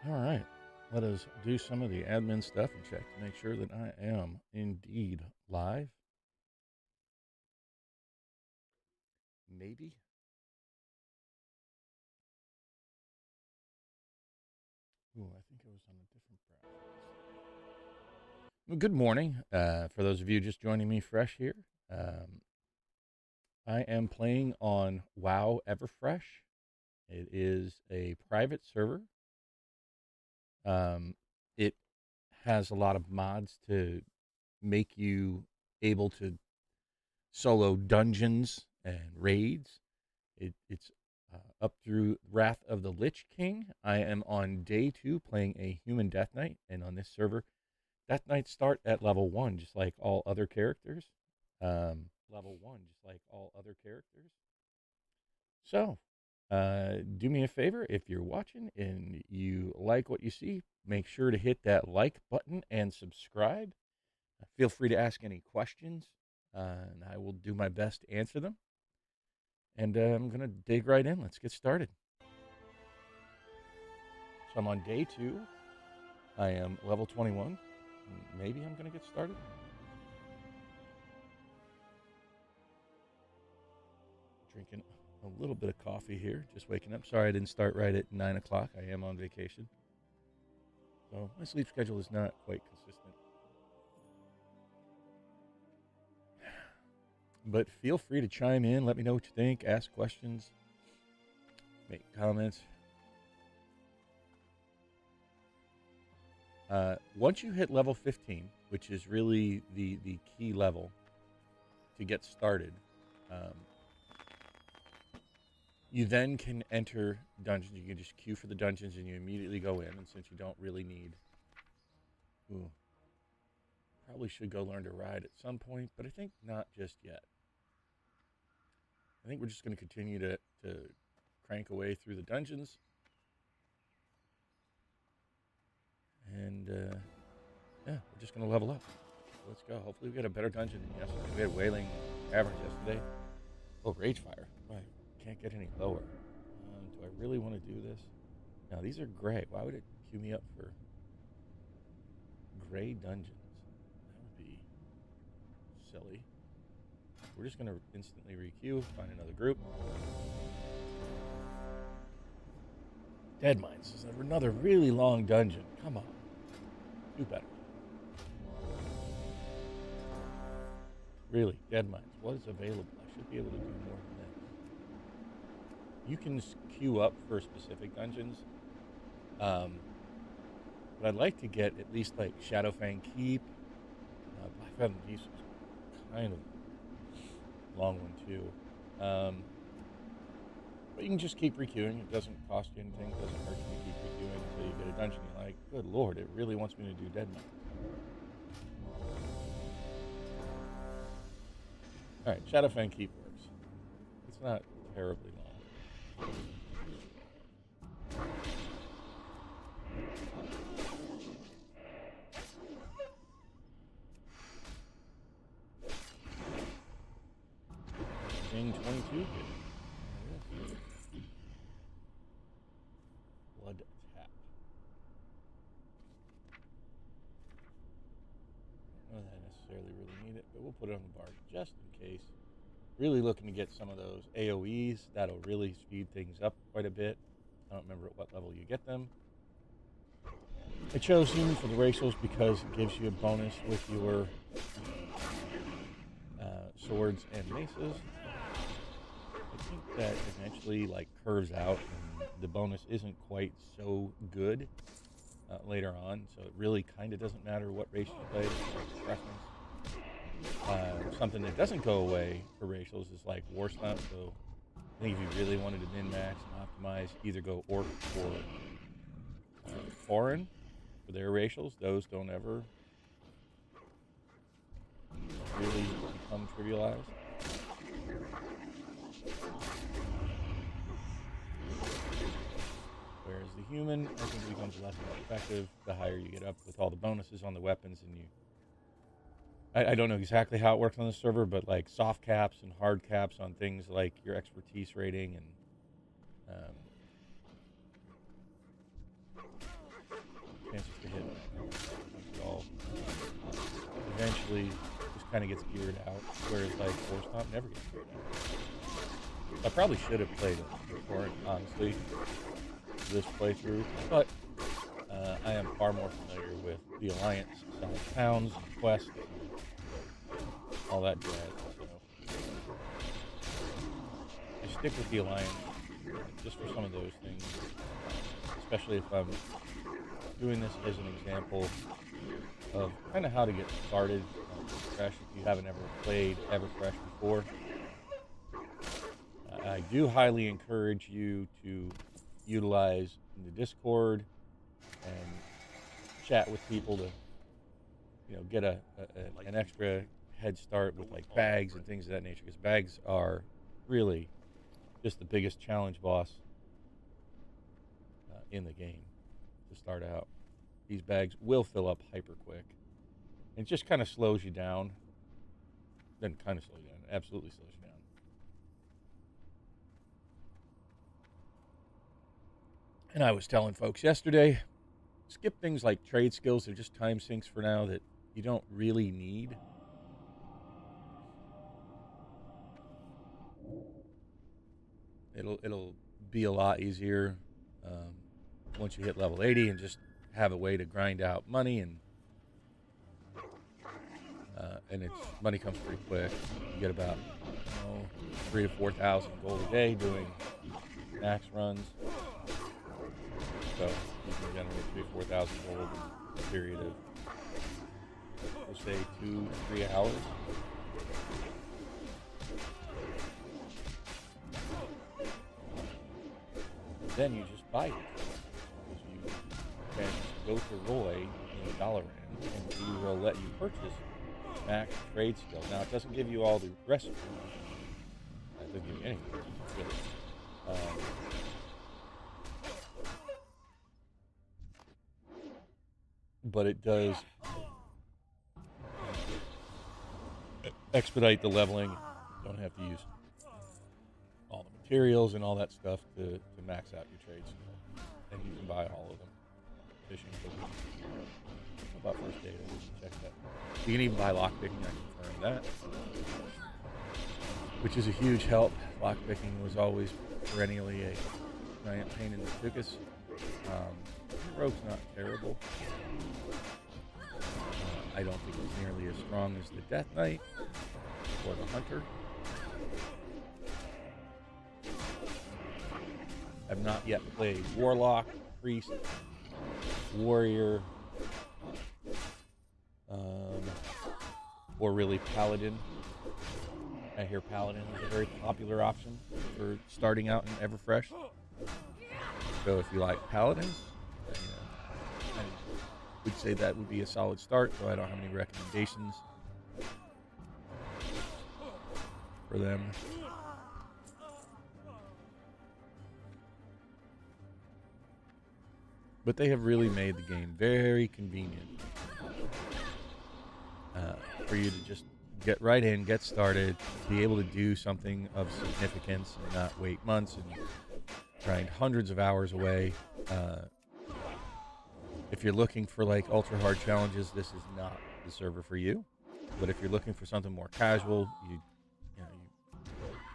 All right. Let us do some of the admin stuff and check to make sure that I am indeed live. Maybe. Ooh, I think I was on a different browser. Well, good morning. For those of you just joining me fresh here, I am playing on WoW Everfresh. It is a private server. It has a lot of mods to make you able to solo dungeons and raids. It's up through Wrath of the Lich King. I am on day 2 playing a human Death Knight, and on this server, Death Knights start at level 1, just like all other characters. Level 1, just like all other characters. So, do me a favor, if you're watching and you like what you see, make sure to hit that like button and subscribe. Feel free to ask any questions, and I will do my best to answer them. And I'm going to dig right in. Let's get started. So I'm on day 2. I am level 21. Maybe I'm going to get started. Drinking a little bit of coffee here, just waking up. Sorry I didn't start right at 9 o'clock. I am on vacation. So my sleep schedule is not quite consistent. But feel free to chime in. Let me know what you think. Ask questions. Make comments. Once you hit level 15, which is really the key level to get started, you then can enter dungeons. You can just queue for the dungeons and you immediately go in. And since you don't really need... Ooh, probably should go learn to ride at some point, but I think not just yet. I think we're just going to continue to crank away through the dungeons. And, yeah, we're just going to level up. Let's go. Hopefully we get a better dungeon than yesterday. We had Wailing Caverns yesterday. Oh, Ragefire. I can't get any lower. Do I really want to do this? Now, these are gray. Why would it queue me up for gray dungeons? That would be silly. We're just going to instantly requeue, find another group. Dead Mines is another really long dungeon. Come on. Do better. Really, Dead Mines. What is available? I should be able to do more than this. You can queue up for specific dungeons. But I'd like to get at least like Shadowfang Keep. Black Fathom Deep is kind of a long one too. But you can just keep requeuing. It doesn't cost you anything. It doesn't hurt you to keep requeuing until you get a dungeon you like. Good lord, it really wants me to do Dead Mines. Alright, Shadowfang Keep works. It's not terribly long. King 22 here. Blood Tap. I don't know that I necessarily really need it, but we'll put it on the bar just in case. Really looking to get some of those AoEs. That'll really speed things up quite a bit. I don't remember at what level you get them. I chose them for the racials because it gives you a bonus with your swords and maces. I think that eventually like curves out and the bonus isn't quite so good later on, so it really kind of doesn't matter what race you play. It's preference. Something that doesn't go away for racials is like War Stunt, so I think if you really wanted to min-max and optimize, either go Orc or Foreign for their racials. Those don't ever really become trivialized. Whereas the human, I think, becomes less and less effective the higher you get up with all the bonuses on the weapons. And I don't know exactly how it works on the server, but like soft caps and hard caps on things like your expertise rating and to hit it all. Eventually, just kind of gets geared out, whereas like Force Stomp never gets geared out. I probably should have played it before, honestly, this playthrough, but I am far more familiar with the Alliance size towns, quests, all that jazz. So I stick with the Alliance just for some of those things, especially if I'm doing this as an example of kind of how to get started on Everfresh if you haven't ever played Everfresh before. I do highly encourage you to utilize the Discord and chat with people to, get an extra head start with like bags and things of that nature, because bags are really just the biggest challenge boss in the game to start out. These bags will fill up hyper quick. It just kind of slows you down. Doesn't kind of slow you down. It absolutely slows you down. And I was telling folks yesterday, skip things like trade skills. They're just time sinks for now that you don't really need. It'll be a lot easier once you hit level 80 and just have a way to grind out money, and money comes pretty quick. You get about 3,000 to 4,000 gold a day doing max runs. So you can generate 3,000 to 4,000 gold in a period of, we'll say, 2 to 3 hours. Then you just buy it. You can go to Roy in Dalaran, and he will let you purchase max trade skill. Now, it doesn't give you all the rest of it. It doesn't give you anything, really. But it does expedite the leveling. You don't have to use all the materials and all that stuff to max out your trade skill. And you can buy all of them. Fishing cookies. How about first data? We can check that. You can even buy lockpicking. I confirm that. Which is a huge help. Lockpicking was always perennially a giant pain in the tuchus. Rogue's not terrible. I don't think it's nearly as strong as the Death Knight or the Hunter. I've not yet played Warlock, Priest, Warrior, or really Paladin. I hear Paladin is a very popular option for starting out in Everfresh. So if you like Paladins, I would say that would be a solid start, though I don't have any recommendations for them. But they have really made the game very convenient for you to just get right in, get started, be able to do something of significance and not wait months and grind hundreds of hours away. If you're looking for like ultra hard challenges, this is not the server for you. But if you're looking for something more casual, you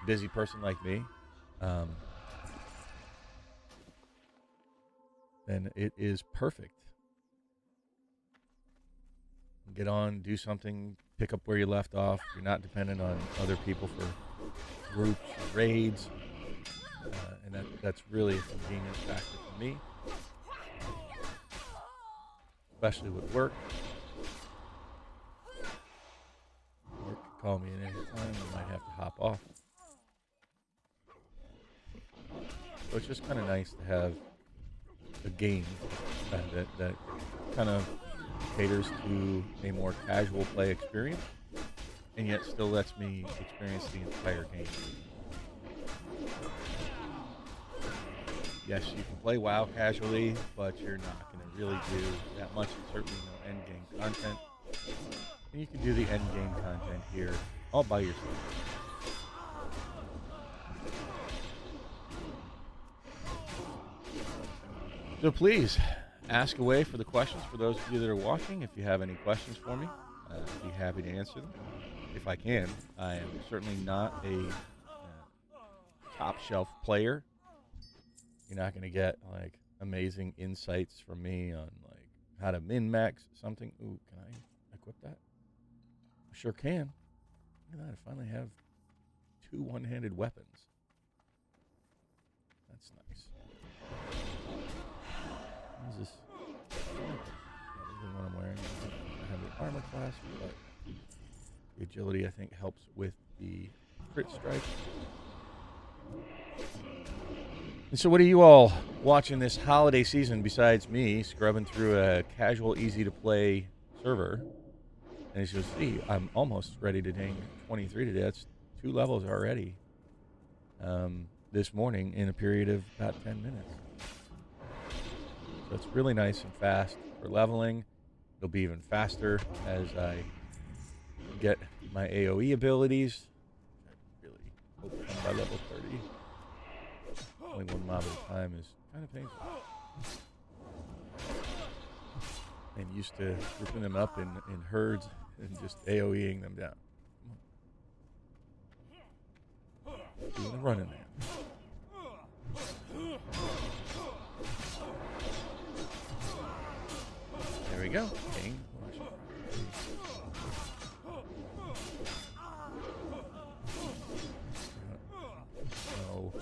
busy person like me, then it is perfect. Get on, do something, pick up where you left off. You're not dependent on other people for groups or raids, and that's really a convenience factor for me, especially with work. Work can call me at any time. I might have to hop off. So it's just kind of nice to have a game that kind of caters to a more casual play experience, and yet still lets me experience the entire game. Yes, you can play WoW casually, but you're not going to really do that much, and certainly no end game content. And you can do the end game content here all by yourself. So please ask away for the questions for those of you that are watching. If you have any questions for me, I'd be happy to answer them if I can. I am certainly not a top shelf player. You're not going to get like amazing insights from me on like how to min-max something. Ooh, can I equip that? I sure can. Look at that. I finally have 2 one-handed weapons. That's nice. What is this? Other than what I'm wearing. I have the armor class, but the agility I think helps with the crit strike. And so what are you all watching this holiday season besides me scrubbing through a casual, easy-to-play server? And as you'll see, I'm almost ready to ding 23 today. That's 2 levels already this morning in a period of about 10 minutes. So it's really nice and fast for leveling. It'll be even faster as I get my AoE abilities. I really hope I'm by level 30. Only 1 mob at a time is kind of painful. I'm used to grouping them up in herds and just AoEing them down. Doing the running man. There we go. Dang. No.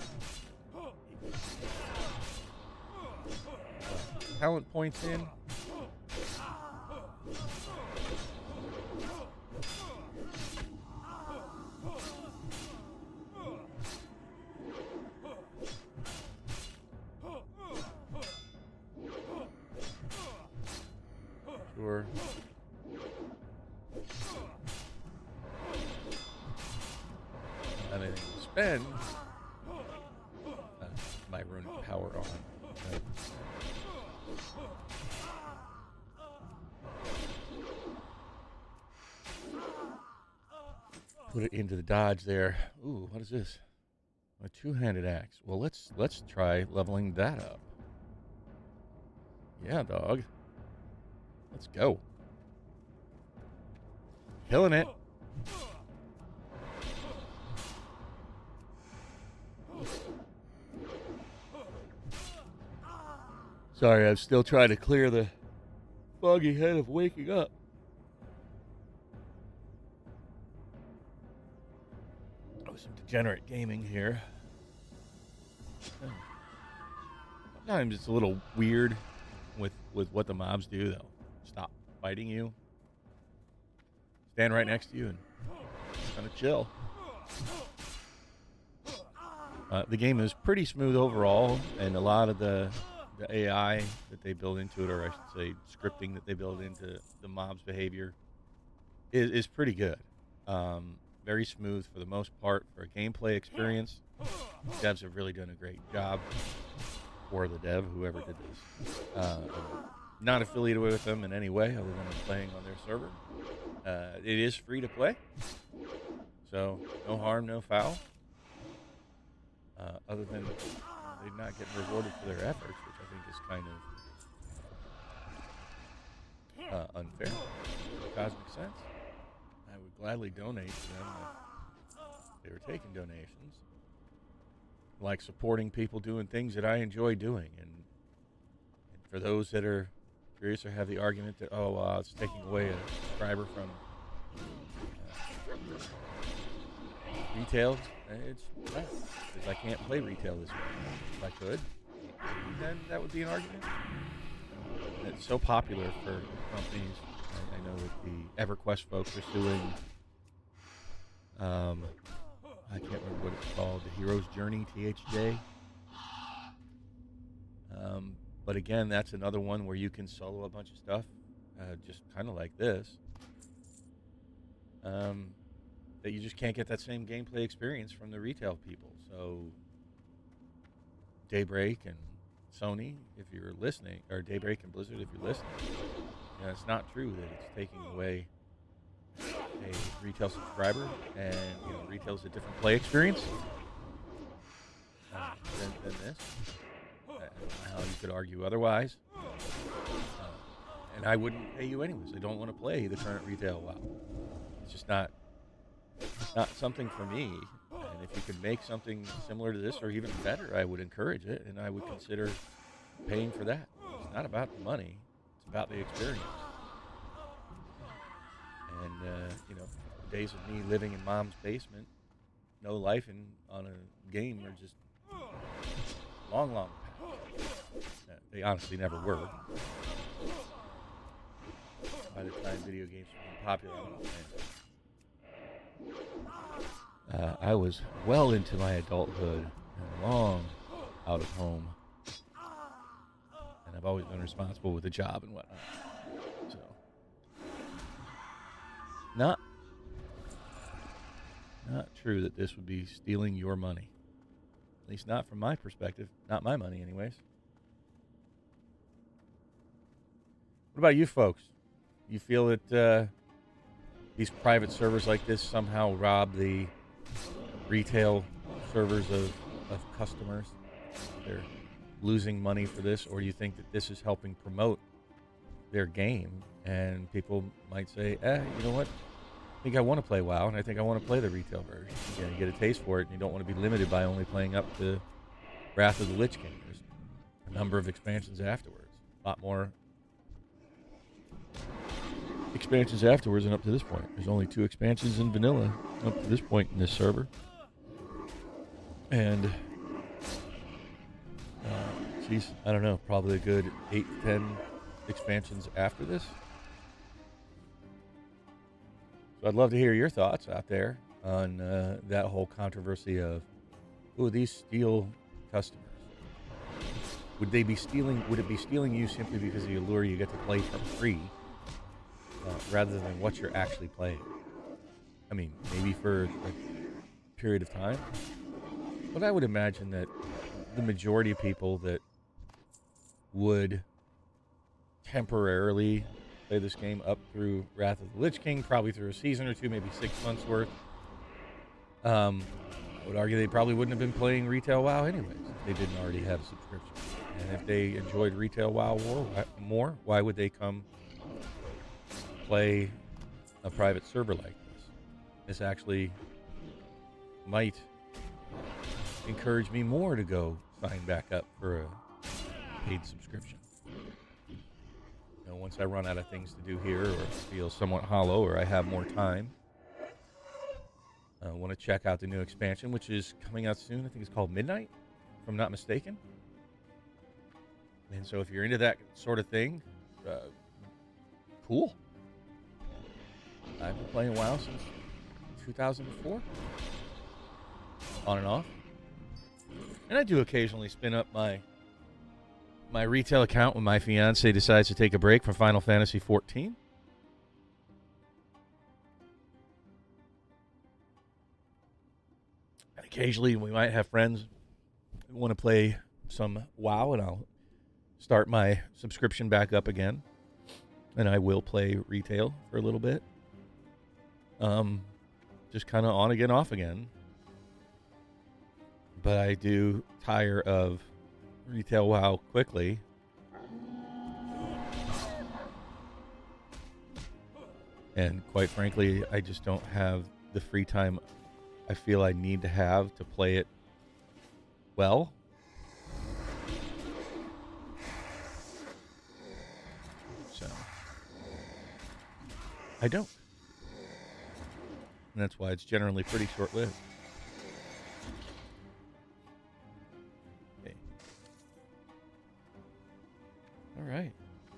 Talent points in. Sure. Anything to spend. My rune power on. Right. Put it into the dodge there. Ooh, what is this? A 2-handed axe. Well, let's try leveling that up. Yeah, dog. Let's go. Killing it. Sorry, I'm still trying to clear the foggy head of waking up. Oh, some degenerate gaming here. Sometimes it's a little weird with what the mobs do. They'll stop fighting you, stand right next to you, and kind of chill. The game is pretty smooth overall, and a lot of the AI that they build into it, or I should say scripting that they build into the mob's behavior, is pretty good. Very smooth for the most part for a gameplay experience. Devs have really done a great job, or the dev, whoever did this. Not affiliated with them in any way other than I'm playing on their server. It is free to play, so no harm, no foul. Other than they're not getting rewarded for their efforts, which I think is kind of unfair. In cosmic sense, I would gladly donate to them if they were taking donations. Like supporting people doing things that I enjoy doing, and for those that are curious or have the argument that it's taking away a subscriber from retail, it's not, because I can't play retail this week. If I could, then that would be an argument. It's so popular for companies. I know that the EverQuest folks are suing. I can't remember what it's called, the Hero's Journey, THJ. But again, that's another one where you can solo a bunch of stuff, just kind of like this. That you just can't get that same gameplay experience from the retail people. So Daybreak and Sony, if you're listening, or Daybreak and Blizzard, if you're listening, it's not true that it's taking away a retail subscriber, and retail's a different play experience than this. I don't know how you could argue otherwise. And I wouldn't pay you anyways. I don't want to play the current retail WoW. It's just not something for me. And if you could make something similar to this or even better, I would encourage it, and I would consider paying for that. It's not about the money; it's about the experience. And the days of me living in mom's basement, no life on a game are just long, long past. They honestly never were. By the time video games became popular, I was well into my adulthood and long out of home. And I've always been responsible with a job and whatnot. So, not true that this would be stealing your money. At least not from my perspective. Not my money, anyways. What about you folks? You feel that these private servers like this somehow rob the retail servers of customers? They're losing money for this, or do you think that this is helping promote their game? And people might say, you know what? I think I want to play WoW, and I think I want to play the retail version. You get a taste for it, and you don't want to be limited by only playing up to Wrath of the Lich King. There's a number of expansions afterwards. A lot more expansions afterwards than up to this point. There's only 2 expansions in vanilla up to this point in this server. And, I don't know, probably a good 8 to 10 expansions after this. So I'd love to hear your thoughts out there on that whole controversy of, these steal customers. Would it be stealing you simply because of the allure you get to play for free, rather than what you're actually playing? I mean, maybe for a period of time, but I would imagine that the majority of people that would temporarily play this game up through Wrath of the Lich King, probably through a season or 2, maybe 6 months worth, I would argue they probably wouldn't have been playing retail WoW anyways if they didn't already have a subscription. And if they enjoyed retail WoW more, why would they come play a private server like this? This actually might encourage me more to go sign back up for a paid subscription. Once I run out of things to do here, or feel somewhat hollow, or I have more time, I want to check out the new expansion, which is coming out soon. I think it's called Midnight, if I'm not mistaken. And so if you're into that sort of thing, cool. I've been playing WoW since 2004, on and off. And I do occasionally spin up my retail account when my fiance decides to take a break from Final Fantasy XIV. And occasionally we might have friends who want to play some WoW, and I'll start my subscription back up again. And I will play retail for a little bit. Just kind of on again, off again. But I do tire of retail WoW quickly. And quite frankly, I just don't have the free time I feel I need to have to play it well. So I don't. And that's why it's generally pretty short-lived. Okay. All right.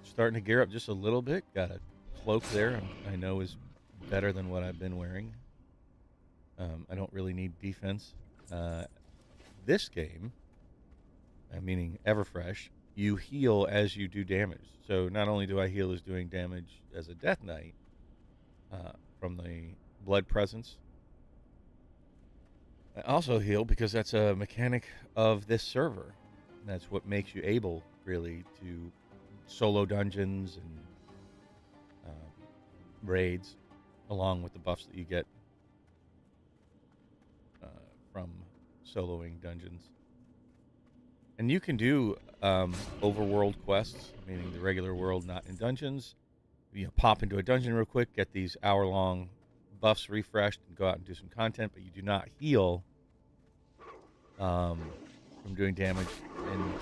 Starting to gear up just a little bit. Got a cloak there I know is better than what I've been wearing. I don't really need defense. This game, meaning Everfresh, you heal as you do damage. So not only do I heal as doing damage as a Death Knight from the blood presence, I also heal because that's a mechanic of this server. And that's what makes you able, really, to solo dungeons and raids, along with the buffs that you get from soloing dungeons. And you can do overworld quests, meaning the regular world, not in dungeons. Pop into a dungeon real quick, get these hour-long buffs refreshed, and go out and do some content, but you do not heal from doing damage in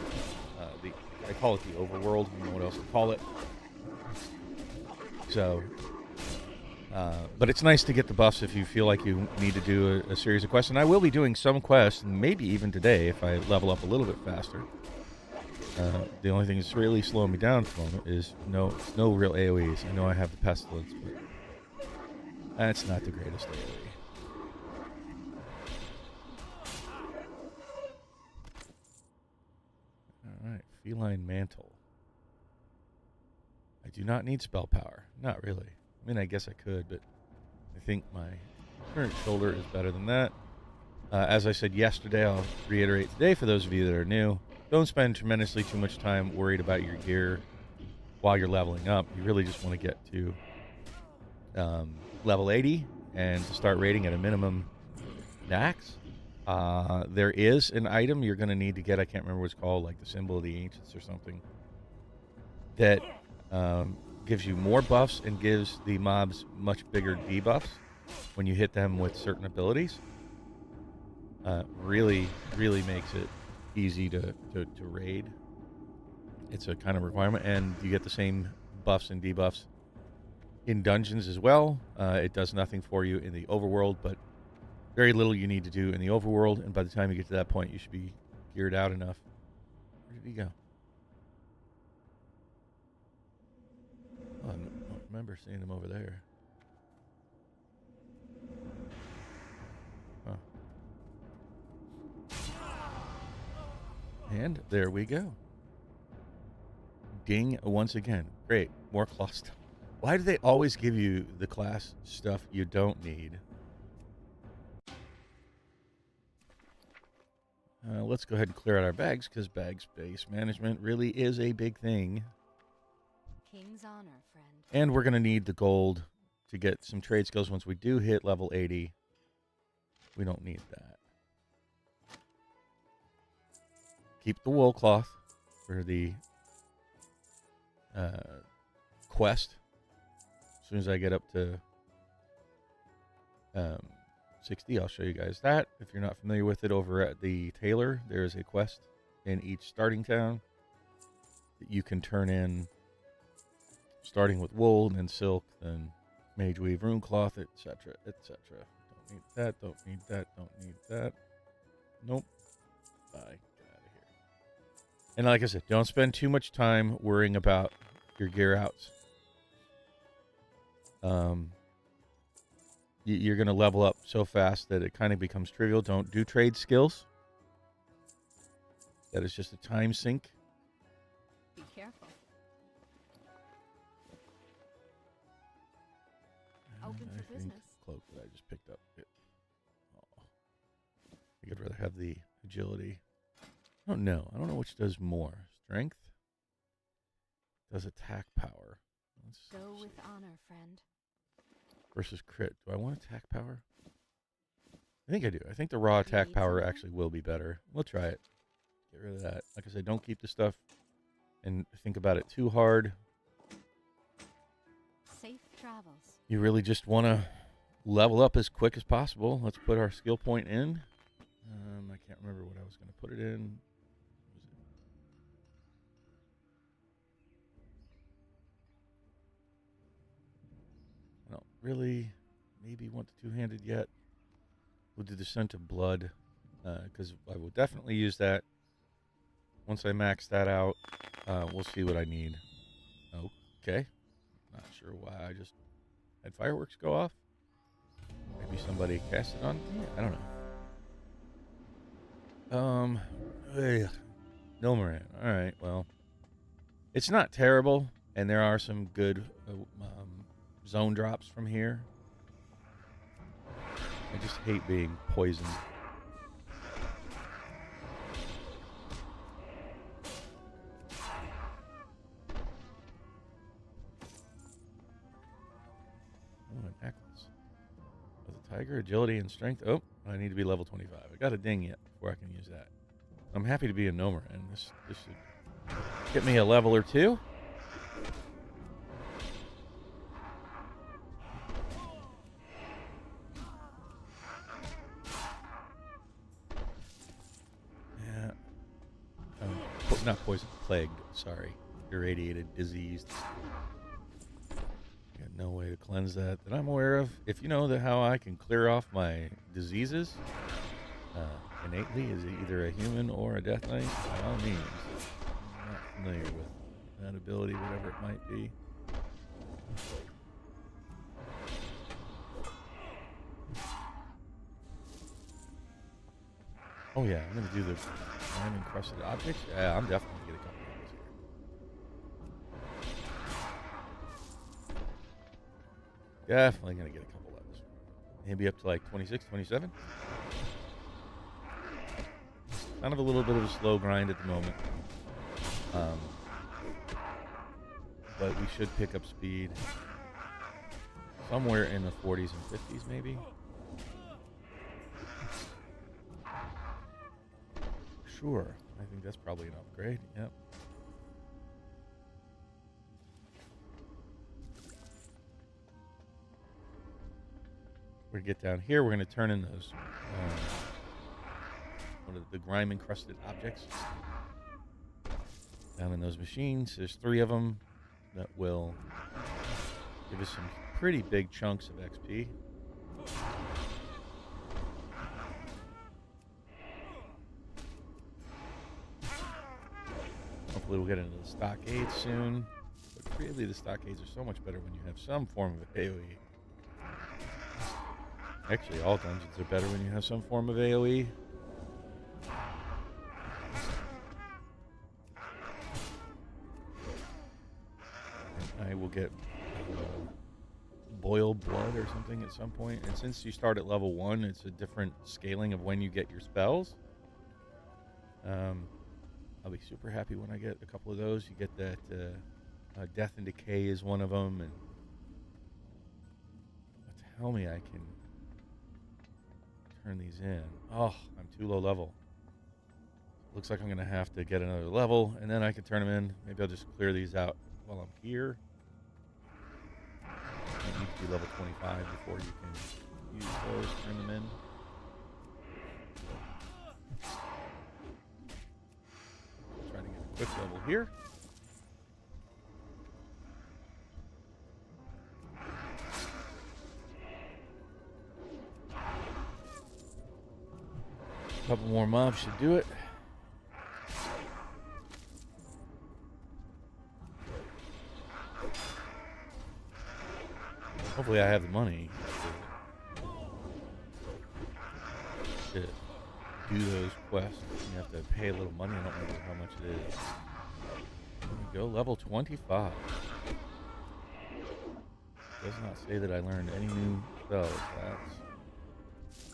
I call it the overworld. I don't know what else to call it. So, but it's nice to get the buffs if you feel like you need to do a series of quests. And I will be doing some quests, maybe even today if I level up a little bit faster. The only thing that's really slowing me down at the moment is no real AoEs. I know I have the Pestilence, but that's not the greatest AoE. Alright, Feline Mantle. I do not need spell power. Not really. I mean, I guess I could, but I think my current shoulder is better than that. As I said yesterday, I'll reiterate today for those of you that are new. Don't spend tremendously too much time worried about your gear while you're leveling up. You really just want to get to level 80 and to start raiding at a minimum max. There is an item you're going to need to get. I can't remember what it's called, like the Symbol of the Ancients or something, that gives you more buffs and gives the mobs much bigger debuffs when you hit them with certain abilities. Really makes it easy to raid. It's a kind of requirement, and you get the same buffs and debuffs in dungeons as well. It does nothing for you in the overworld, but very little you need to do in the overworld, and by the time you get to that point, you should be geared out enough. Where did he go? Oh, I don't remember seeing him over there. Huh. And there we go. Ding once again. Great. More class stuff. Why do they always give you the class stuff you don't need? Let's go ahead and clear out our bags, because bag space management really is a big thing. King's honor, friend. And we're going to need the gold to get some trade skills once we do hit level 80. We don't need that. Keep the wool cloth for the quest. As soon as I get up to 60, I'll show you guys that. If you're not familiar with it, over at the tailor, there is a quest in each starting town that you can turn in, starting with wool, then silk, then mage weave, rune cloth, etc., etc. Don't need that, don't need that, don't need that. Nope. Bye. Get out of here. And like I said, don't spend too much time worrying about your gear outs. You're going to level up so fast that it kind of becomes trivial. Don't do trade skills. That is just a time sink. Be careful. Open for business. Cloak that I just picked up. I could rather have the agility. I don't know. I don't know which does more. Strength does attack power. Let's Go see. with honor, friend. Versus crit. Do I want attack power? I think I do. I think the raw attack power actually will be better. We'll try it. Get rid of that. Like I said, don't keep the stuff and think about it too hard. Safe travels. You really just want to level up as quick as possible. Let's put our skill point in. I can't remember what I was going to put it in. I don't really maybe want the two-handed yet. We'll do the Scent of Blood, because I will definitely use that. Once I max that out, we'll see what I need. Okay. Not sure why I just had fireworks go off. Maybe somebody cast it on me? I don't know. Milmoran. Alright, well. It's not terrible, and there are some good zone drops from here. I just hate being poisoned. Oh, an necklace. With a tiger, agility, and strength. Oh, I need to be level 25. I got a ding yet before I can use that. I'm happy to be a Nomer, and this should Get me a level or two. Yeah. Not poison, plagued. Sorry. Irradiated, diseased. Got no way to cleanse that I'm aware of. If you know how I can clear off my diseases innately, is either a human or a death knight, by all means. I'm not familiar with that ability, whatever it might be. Oh yeah, I'm gonna do the diamond encrusted objects. Yeah, I'm definitely gonna get a couple of those here. Definitely gonna get a couple levels. Maybe up to like 26, 27. Kind of a little bit of a slow grind at the moment. But we should pick up speed somewhere in the 40s and 50s maybe. Sure, I think that's probably an upgrade. Yep. We're gonna get down here. We're gonna turn in those one of the grime encrusted objects down in those machines. There's 3 of them that will give us some pretty big chunks of XP. Hopefully we'll get into the stockades soon. But really the stockades are so much better when you have some form of AoE. Actually, all dungeons are better when you have some form of AoE. I will get boil blood or something at some point. And since you start at level 1, it's a different scaling of when you get your spells. I'll be super happy when I get a couple of those. You get that Death and Decay is one of them. And tell me I can turn these in. Oh, I'm too low level. Looks like I'm going to have to get another level, and then I can turn them in. Maybe I'll just clear these out while I'm here. You need to be level 25 before you can use those, turn them in. Try to get a quick level here. A couple more mobs should do it. Hopefully I have the money to do those quests. You have to pay a little money. I don't remember how much it is. There we go, level 25. Does not say that I learned any new spells. I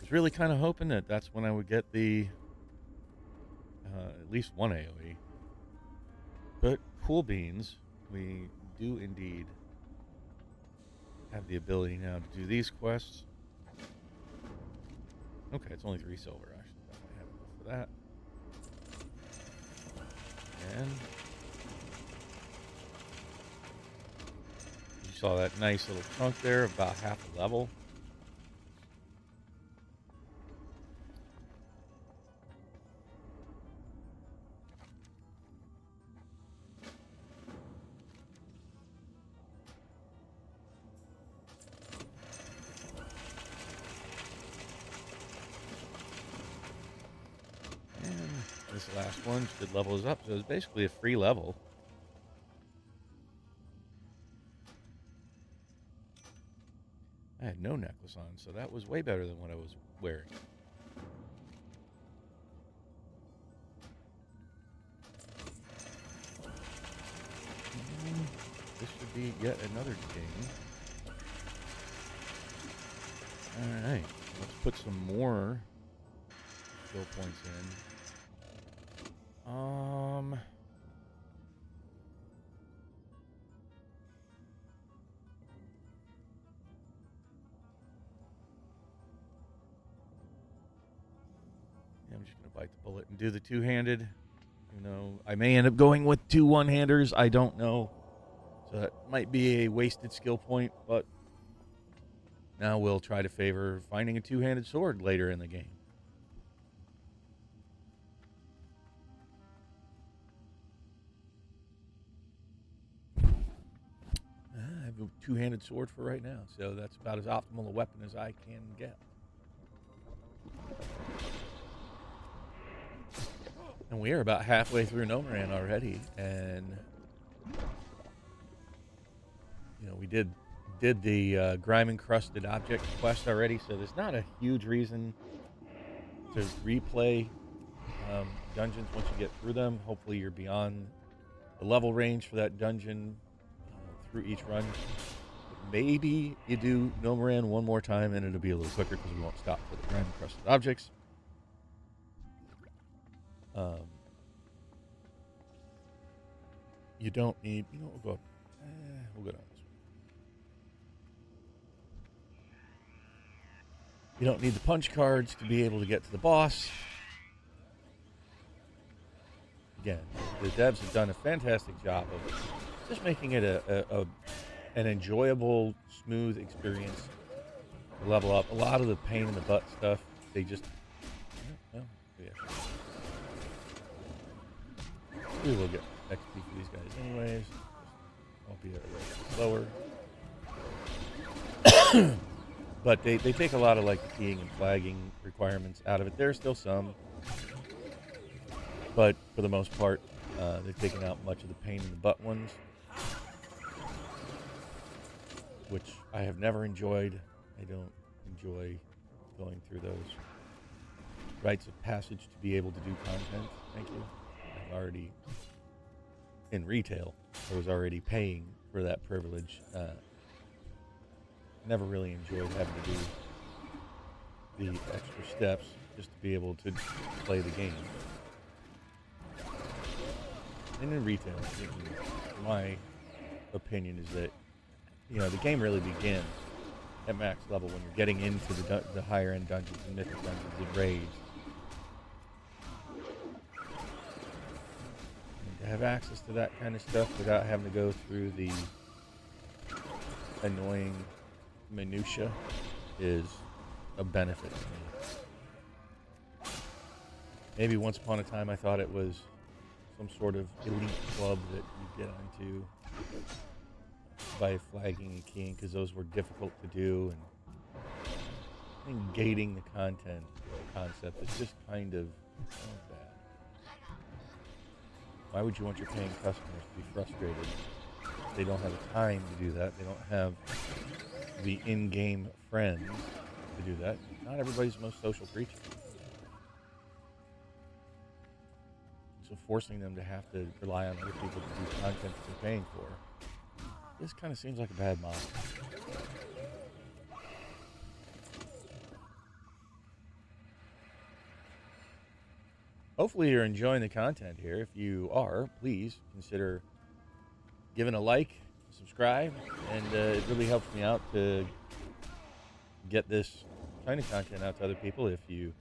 was really kind of hoping that that's when I would get the at least one AoE. But cool beans, we do indeed have the ability now to do these quests. Okay, it's only 3 silver. I should definitely have enough for that. And you saw that nice little chunk there, about half a level. This last one should level us up, so it's basically a free level. I had no necklace on, so that was way better than what I was wearing. And this should be yet another king. Alright, let's put some more skill points in. Yeah, I'm just gonna bite the bullet and do the two-handed. You know, I may end up going with 2 one-handers. I don't know. So that might be a wasted skill point, but now we'll try to favor finding a 2-handed sword later in the game. I have a 2-handed sword for right now, so that's about as optimal a weapon as I can get. And we are about halfway through Nomaran already, and you know, we did the grime encrusted object quest already, so there's not a huge reason to replay dungeons once you get through them. Hopefully you're beyond the level range for that dungeon through each run. But maybe you do Nomaran one more time and it'll be a little quicker because we won't stop for the grime encrusted objects. You don't need, you know, we'll go down this way. You don't need the punch cards to be able to get to the boss. Again, the devs have done a fantastic job of just making it an enjoyable, smooth experience to level up. A lot of the pain in the butt stuff, they just, well, yeah. We will get XP for these guys anyways. Won't be slower. But they take a lot of like the keying and flagging requirements out of it. There's still some, but for the most part, they've taken out much of the pain in the butt ones, which I have never enjoyed. I don't enjoy going through those rites of passage to be able to do content. Thank you. I've already, in retail, I was already paying for that privilege. Never really enjoyed having to do the extra steps just to be able to play the game. And in retail, my opinion is that, you know, the game really begins at max level when you're getting into the higher end dungeons and mythic dungeons and raids. And to have access to that kind of stuff without having to go through the annoying minutia is a benefit to me. Maybe once upon a time I thought it was some sort of elite club that you get onto by flagging and keying, because those were difficult to do, and gating the content concept is just kind of bad. Why would you want your paying customers to be frustrated? They don't have the time to do that. They don't have the in-game friends to do that. Not everybody's the most social creature. So forcing them to have to rely on other people to do content that they're paying for, this kind of seems like a bad model. Hopefully you're enjoying the content here. If you are, please consider giving a like, subscribe, and it really helps me out to get this kind of content out to other people. If you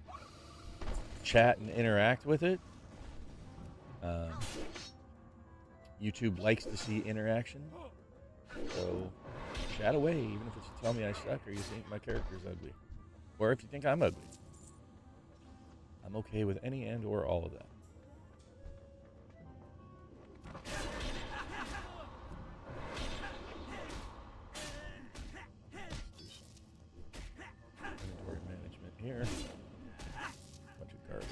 chat and interact with it, YouTube likes to see interaction, so chat away, even if it's to tell me I suck or you think my character's ugly, or if you think I'm ugly. I'm okay with any and or all of that. Inventory management here. Bunch of garbage.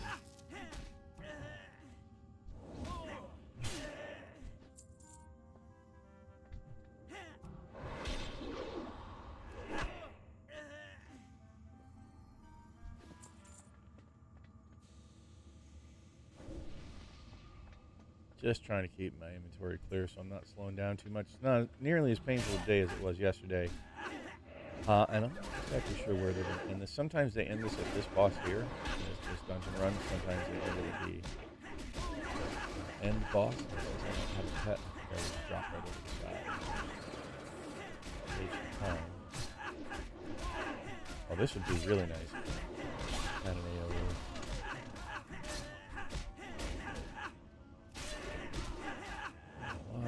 Just trying to keep my inventory clear so I'm not slowing down too much. It's not nearly as painful a day as it was yesterday. And I'm not exactly sure where they're going to end this. Sometimes they end this at this boss here, this dungeon run. Sometimes they end it at the end boss. Since I don't have a pet, I think I would drop right over the side. Oh, this would be really nice. Kind of AoE.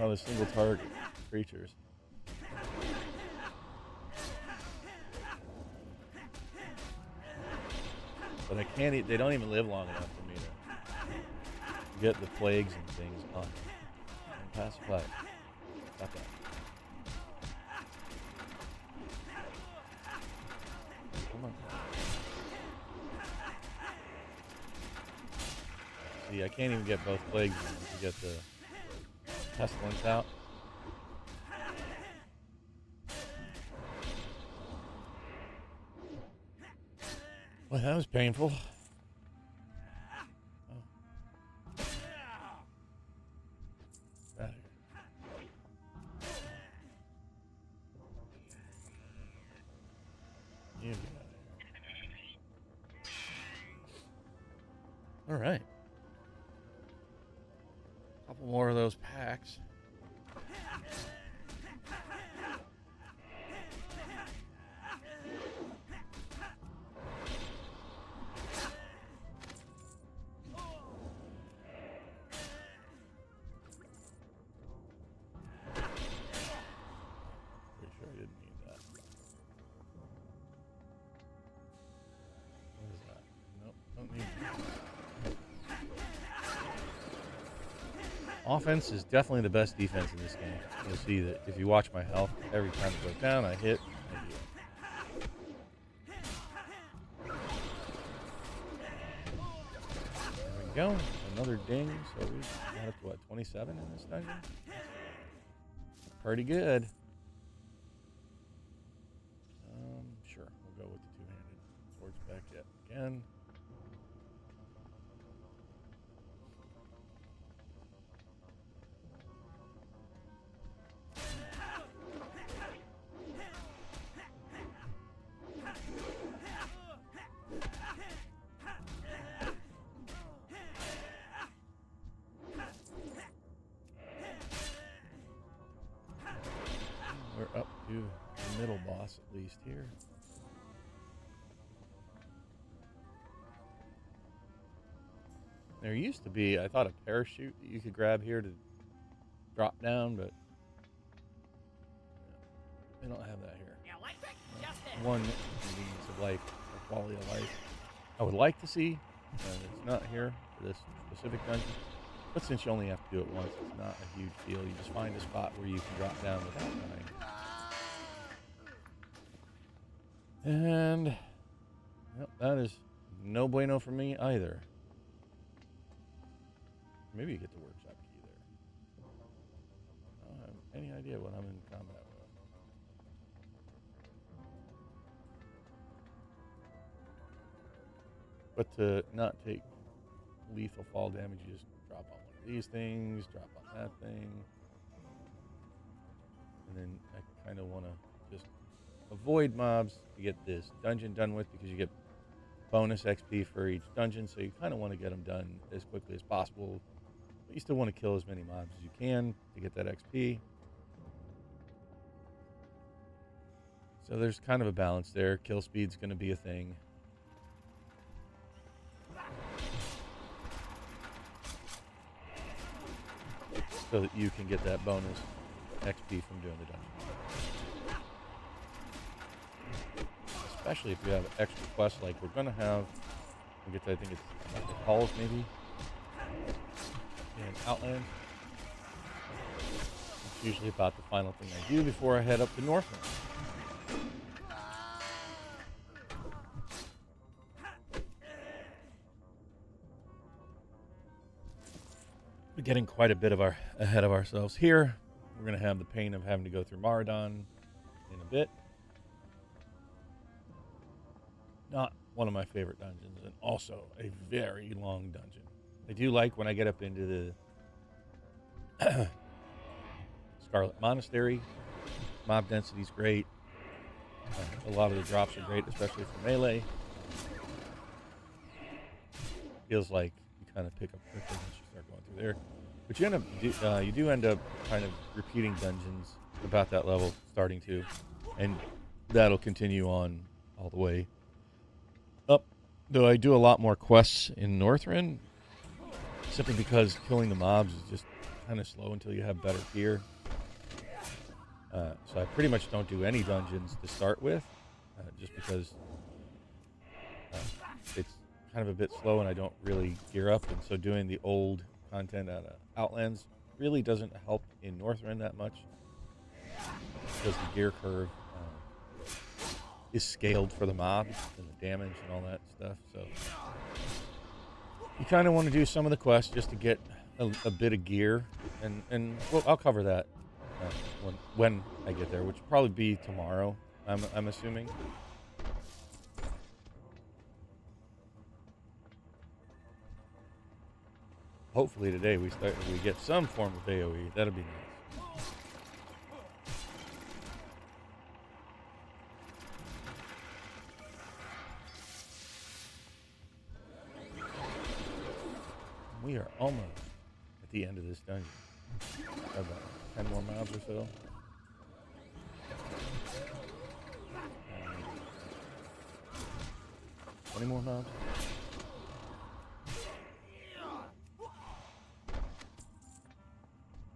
Oh, the single target creatures. But I can't eat. They don't even live long enough for me to get the plagues and things on them. Pacify. Stop that. Come on. See, I can't even get both plagues to get the pestilence out. Well, that was painful. Oh. Out of here. You get out of here. All right. Couple more of those packs. Pretty sure I didn't need that. What is that? Nope, don't need that. Offense is definitely the best defense in this game. You'll see that if you watch my health, every time it goes down, I hit, I heal. There we go. Another ding. So we got up to what, 27 in this dungeon? Pretty good. Sure, we'll go with the two-handed swords back yet again. We're up to the middle boss at least here. There used to be, I thought, a parachute that you could grab here to drop down, but they don't have that here. One convenience of life, or quality of life, I would like to see, and it's not here for this specific dungeon. But since you only have to do it once, it's not a huge deal. You just find a spot where you can drop down without dying. And yep, that is no bueno for me either. Maybe you get the workshop key there. I don't have any idea what I'm in combat with. But to not take lethal fall damage, you just drop on one of these things, drop on that thing. And then I kind of want to just avoid mobs to get this dungeon done with, because you get bonus XP for each dungeon, so you kind of want to get them done as quickly as possible. But you still want to kill as many mobs as you can to get that XP. So there's kind of a balance there. Kill speed's going to be a thing. So that you can get that bonus XP from doing the dungeon. Especially if you have extra quests like we're going to have. We'll get to, I think it's like the calls maybe. In Outland. It's usually about the final thing I do before I head up to Northland. We're getting quite a bit of ahead of ourselves here. We're going to have the pain of having to go through Maradon in a bit. Not one of my favorite dungeons, and also a very long dungeon. I do like when I get up into the Scarlet Monastery. Mob density's great. A lot of the drops are great, especially for melee. Feels like you kind of pick up quickly once you start going through there. But you do end up kind of repeating dungeons about that level, starting to, and that'll continue on all the way up. Though I do a lot more quests in Northrend, simply because killing the mobs is just kind of slow until you have better gear. So I pretty much don't do any dungeons to start with, just because it's kind of a bit slow and I don't really gear up. And so doing the old content out of Outlands really doesn't help in Northrend that much, because the gear curve is scaled for the mobs and the damage and all that stuff. So you kind of want to do some of the quests just to get a bit of gear, and well, I'll cover that when I get there, which will probably be tomorrow, I'm assuming. Hopefully today we get some form of AoE. That'll be nice. We are almost at the end of this dungeon. About 10 more mobs or so. 20 more mobs.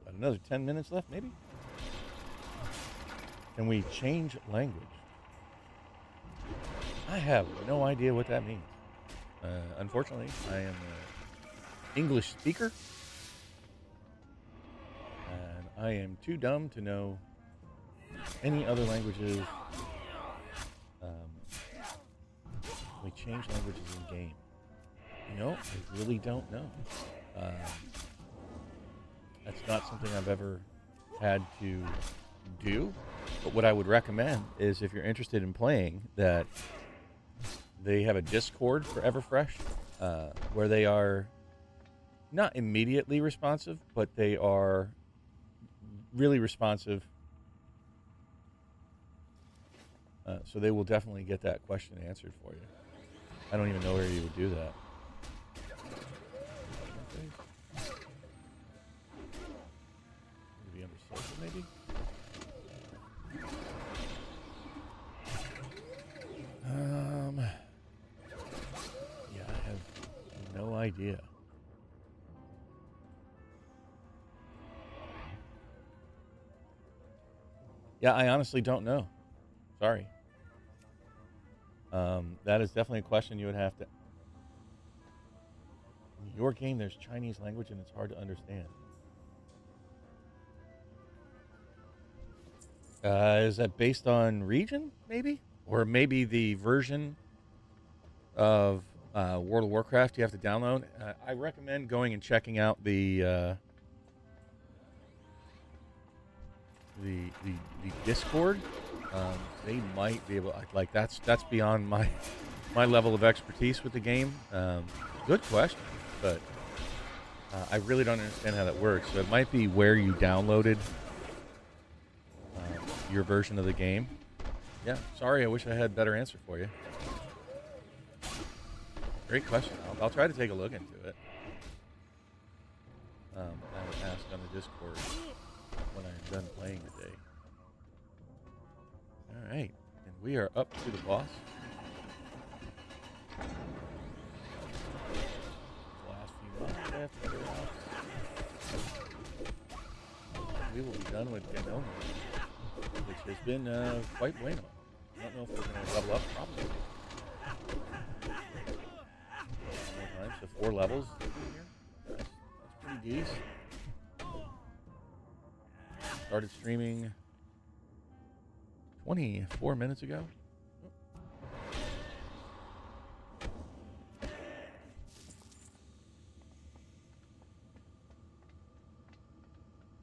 Got another 10 minutes left, maybe? Can we change language? I have no idea what that means. Unfortunately, I am an English speaker, and I am too dumb to know any other languages. We change languages in game. You know, I really don't know. That's not something I've ever had to do. But what I would recommend is, if you're interested in playing, that they have a Discord for Everfresh, where they are not immediately responsive, but they are really responsive. So they will definitely get that question answered for you. I don't even know where you would do that. Maybe under social, maybe? Yeah, I have no idea. Yeah, I honestly don't know. Sorry. That is definitely a question you would have to... In your game, there's Chinese language and it's hard to understand. Is that based on region, maybe? Or maybe the version of World of Warcraft you have to download? I recommend going and checking out the Discord. They might be able, like, that's beyond my level of expertise with the game. Good question, but I really don't understand how that works. So it might be where you downloaded your version of the game. Yeah, sorry, I wish I had a better answer for you. Great question. I'll try to take a look into it. I will ask on the Discord when I'm done playing today. All right, and we are up to the boss. Last few months after we will be done with Genoma, which has been quite bueno. I don't know if we're going to level up, probably. One more time, so 4 levels here. That's pretty decent. Started streaming 24 minutes ago.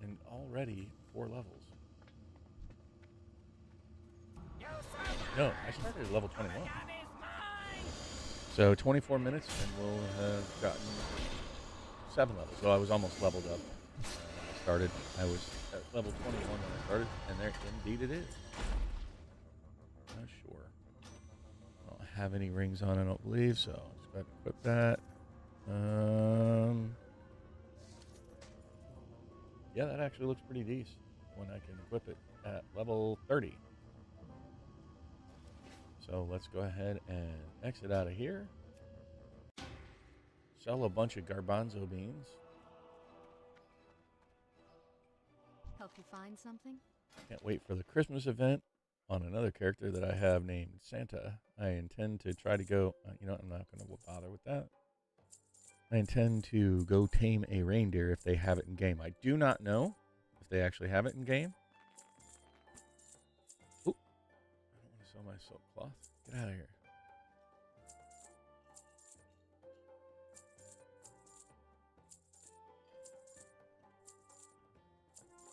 And already 4 levels. No, I started at level 21. So 24 minutes and we'll have gotten 7 levels. So I was almost leveled up when I started. I was at level 21 when I started, and there indeed it is. Not sure. I don't have any rings on, I don't believe, so I'll just go ahead and equip that. Yeah, that actually looks pretty decent when I can equip it at level 30. So let's go ahead and exit out of here. Sell a bunch of garbanzo beans. Help you find something? Can't wait for the Christmas event on another character that I have named Santa. I intend to try to go, you know, I'm not going to bother with that. I intend to go tame a reindeer if they have it in game. I do not know if they actually have it in game. Oop. I don't want to sell my silk cloth. Get out of here.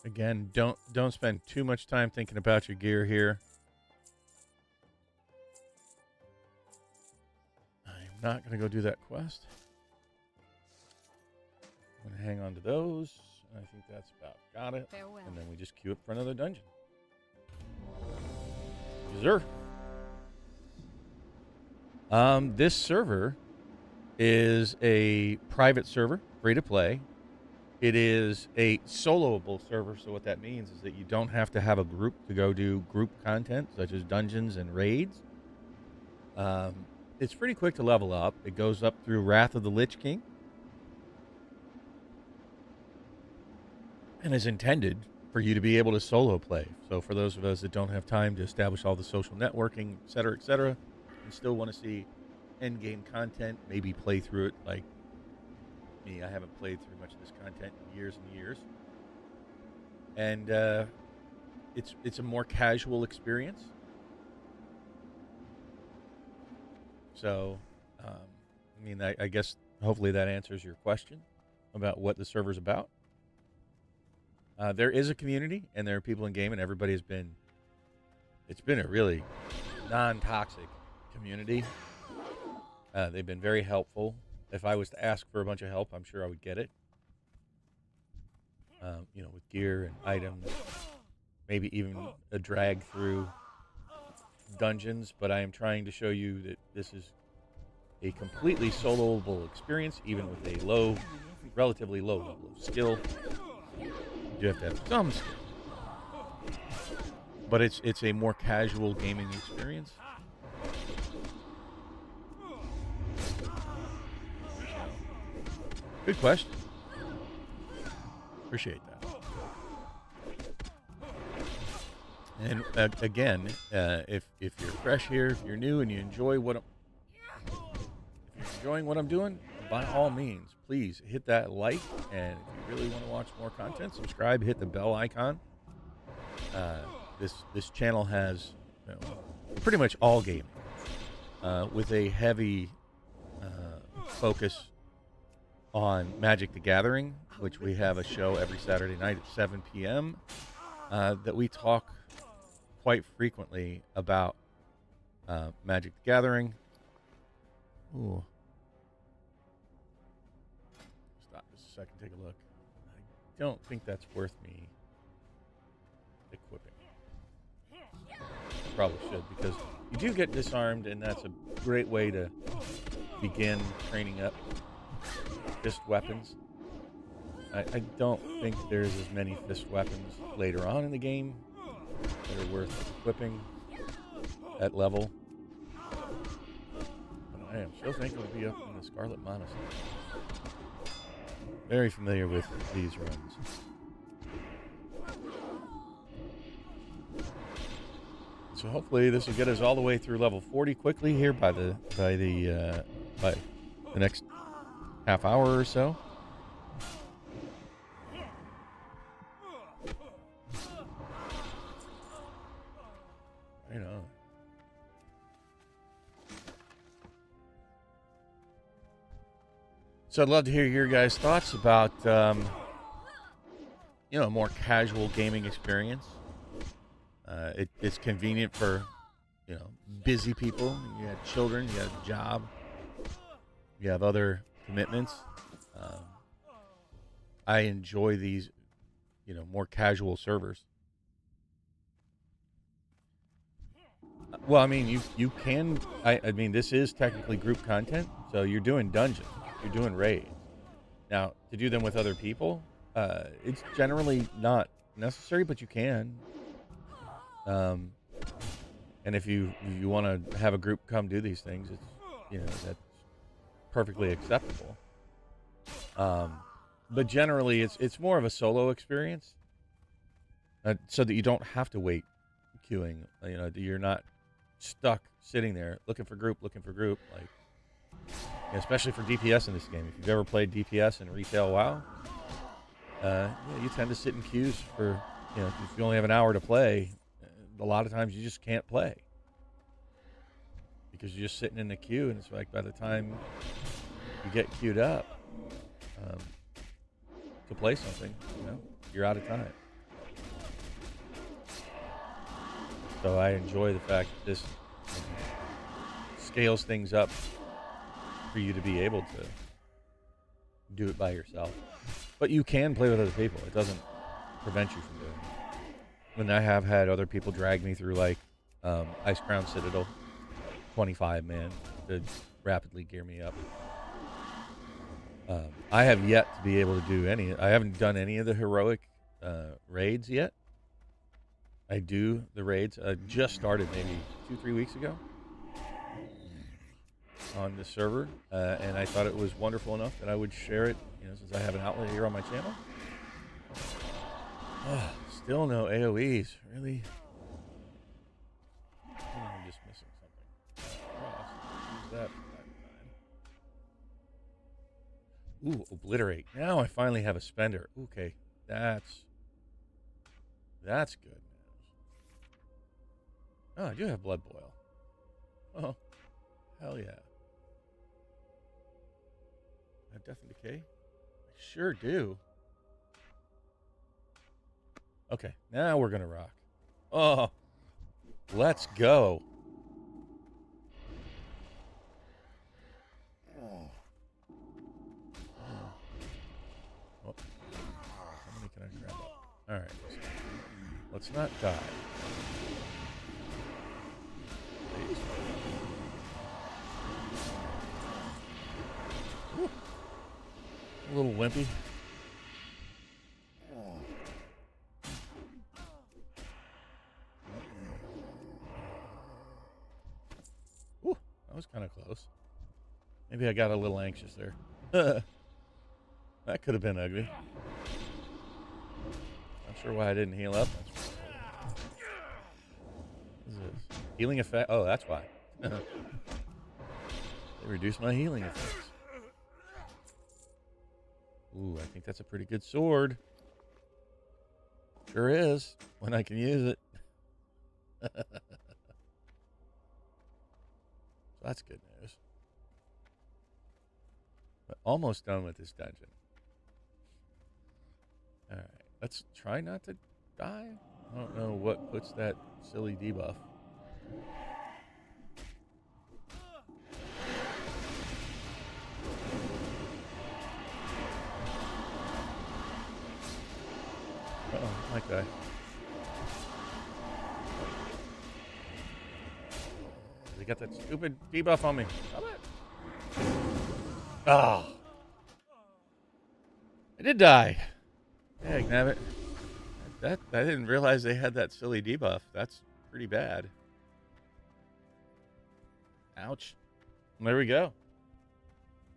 Again, don't spend too much time thinking about your gear here. I'm not going to go do that quest. I'm going to hang on to those. I think that's about got it. Farewell. And then we just queue up for another dungeon. Yes, sir. This server is a private server, free to play. It is a soloable server, so what that means is that you don't have to have a group to go do group content, such as dungeons and raids. It's pretty quick to level up. It goes up through Wrath of the Lich King, and is intended for you to be able to solo play. So for those of us that don't have time to establish all the social networking, et cetera, and still want to see end-game content, maybe play through it like me. I haven't played through much of this content in years and years. And it's a more casual experience. So, I mean, I guess hopefully that answers your question about what the server's about. There is a community, and there are people in game, and everybody has been. It's been a really non-toxic community. They've been very helpful. If I was to ask for a bunch of help, I'm sure I would get it. You know, with gear and items, maybe even a drag through dungeons. But I am trying to show you that this is a completely soloable experience, even with a relatively low level of skill. You do have to have some skill, but it's a more casual gaming experience. Good question. Appreciate that. And again, if you're fresh here, if you're new and you enjoy if you're enjoying what I'm doing, by all means, please hit that like. And if you really want to watch more content, subscribe. Hit the bell icon. This channel has pretty much all gaming, with a heavy focus on Magic the Gathering, which we have a show every Saturday night at 7 p.m. That we talk quite frequently about Magic the Gathering. Ooh. Stop just a second, take a look. I don't think that's worth me equipping. I probably should, because you do get disarmed, and that's a great way to begin training up fist weapons. I don't think there's as many fist weapons later on in the game that are worth equipping at level. But I am so thankful to be up in the Scarlet Monastery. Very familiar with these runs. So hopefully this will get us all the way through level 40 quickly here by the next half hour or so. Right on. So I'd love to hear your guys' thoughts about, a more casual gaming experience. It's convenient for, busy people. You have children, you have a job, you have other commitments. I enjoy these, more casual servers. Well, I mean, you can. I mean, this is technically group content, so you're doing dungeons, you're doing raids. Now, to do them with other people, it's generally not necessary, but you can. And if you want to have a group come do these things, it's that's perfectly acceptable. But generally, it's more of a solo experience. so that you don't have to wait queuing. You know, you're not stuck sitting there looking for group. Like, especially for DPS in this game. If you've ever played DPS in retail WoW, yeah, you tend to sit in queues for, you know, if you only have an hour to play, a lot of times you just can't play because you're just sitting in the queue, and it's like by the time you get queued up to play something, you know, you're out of time. So I enjoy the fact that this scales things up for you to be able to do it by yourself. But you can play with other people. It doesn't prevent you from doing it. When I have had other people drag me through, like, Ice Crown Citadel, 25 man, to rapidly gear me up. I have yet to be able to do any. I haven't done any of the heroic raids yet. I do the raids. I just started maybe 2-3 weeks ago on the server, and I thought it was wonderful enough that I would share it, you know, since I have an outlet here on my channel. Still no AoEs, really? I think I'm just missing something. Use that from time to time. Ooh, obliterate. Now I finally have a spender. Okay, that's good. Oh, I do have blood boil. Oh, hell yeah. Have death and decay? I sure do. Okay, now we're gonna rock. Oh, let's go. Oh. How many can I grab up? All right, let's not die. Please. Ooh. A little wimpy. Ooh, that was kind of close. Maybe I got a little anxious there. That could have been ugly. Not sure why I didn't heal up. What is this? Healing effect? Oh, that's why. They reduced my healing effects. Ooh, I think that's a pretty good sword. Sure is, when I can use it. So that's good news. But almost done with this dungeon. Alright, let's try not to die. I don't know what puts that silly debuff. Uh-oh, like that. They got that stupid debuff on me. Stop it. Oh. I did die. Dang, nabbit. I didn't realize they had that silly debuff. That's pretty bad. Ouch. There we go.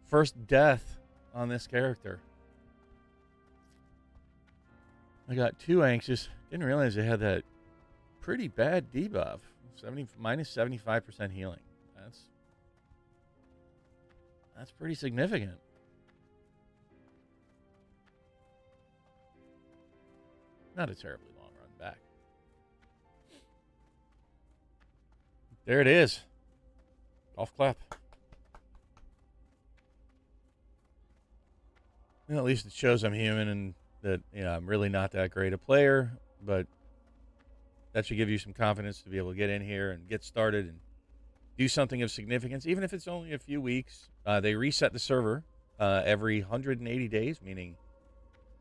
First death on this character. I got too anxious. Didn't realize they had that pretty bad debuff. Minus 75% healing. That's pretty significant. Not a terribly long run back. There it is. Golf clap. Well, at least it shows I'm human and that, you know, I'm really not that great a player, but that should give you some confidence to be able to get in here and get started and do something of significance, even if it's only a few weeks. They reset the server every 180 days, meaning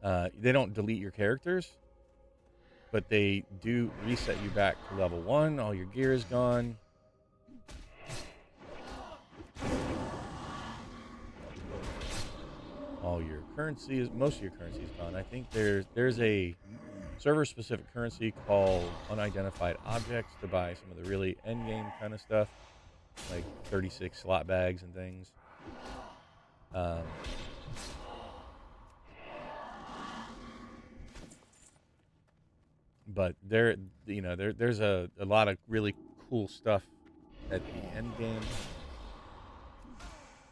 they don't delete your characters, but they do reset you back to level 1. All your gear is gone. All your currency is, most of your currency is gone. I think there's a server-specific currency called unidentified objects to buy some of the really end-game kind of stuff, like 36 slot bags and things. But there's a lot of really cool stuff at the end game.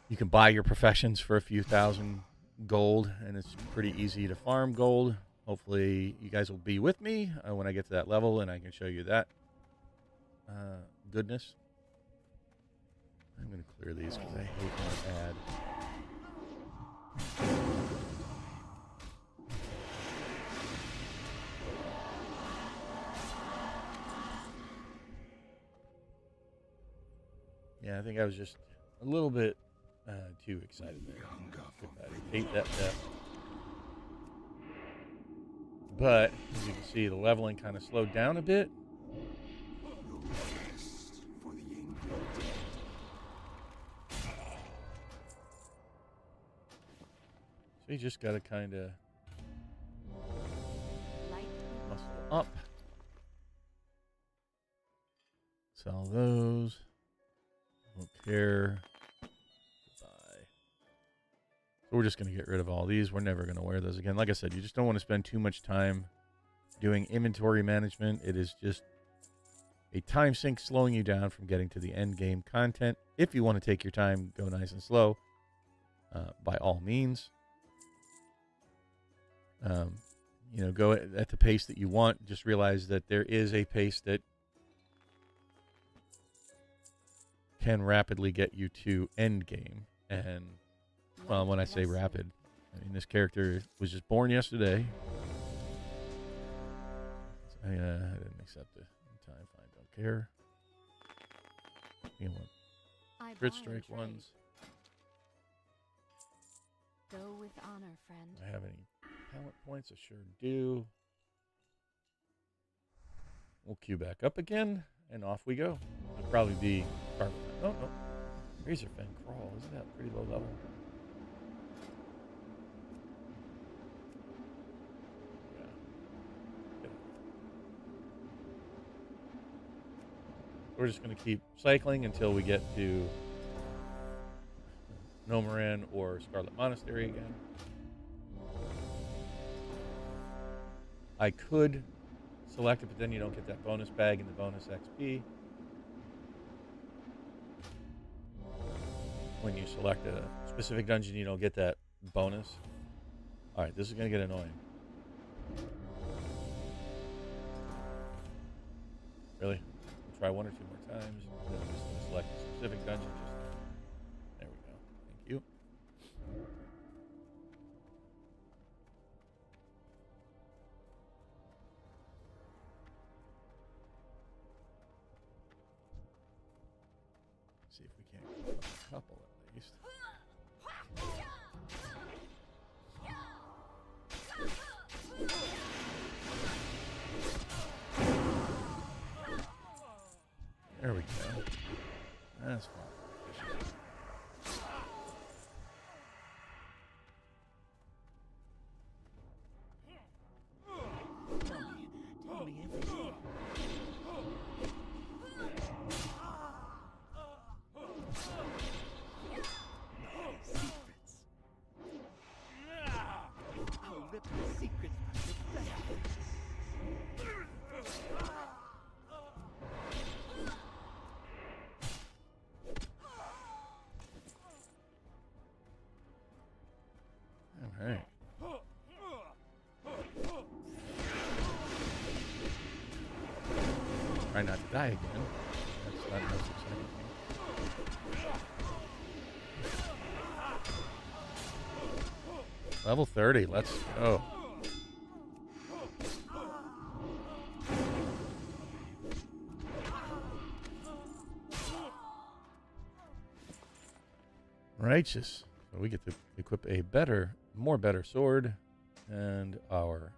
You can buy your professions for a few thousand gold, and it's pretty easy to farm gold. Hopefully, you guys will be with me when I get to that level, and I can show you that goodness. I'm going to clear these because I hate my ad. Yeah, I think I was just a little bit too excited there. I hate that death. But, as you can see, the leveling kind of slowed down a bit. So you just got to kind of muscle up. Sell those. Don't care. Goodbye. So we're just going to get rid of all these. We're never going to wear those again. Like I said, you just don't want to spend too much time doing inventory management. It is just a time sink slowing you down from getting to the end game content. If you want to take your time, go nice and slow, by all means. Go at the pace that you want. Just realize that there is a pace that can rapidly get you to end game. And, well, when I say rapid, I mean this character was just born yesterday. I didn't accept it in time. Fine, don't care. You know, crit strike ones. Go with honor, friend. Do I have any talent points? I sure do. We'll queue back up again, and off we go. It'll probably be Scarlet. Oh, no. Razorfang Crawl. Isn't that pretty low level? Yeah. We're just going to keep cycling until we get to Nomaran or Scarlet Monastery again. I could select it, but then you don't get that bonus bag and the bonus XP. When you select a specific dungeon, you don't get that bonus. Alright, this is going to get annoying. Really? We'll try one or two more times. Then I'm just going to select a specific dungeon. There we go. Thank you. See if we can't get a couple at least. There we go. That's fine. Alright. Try not to die again. That's not the most exciting thing. Level 30, let's go. Righteous. So we get to equip a better sword and our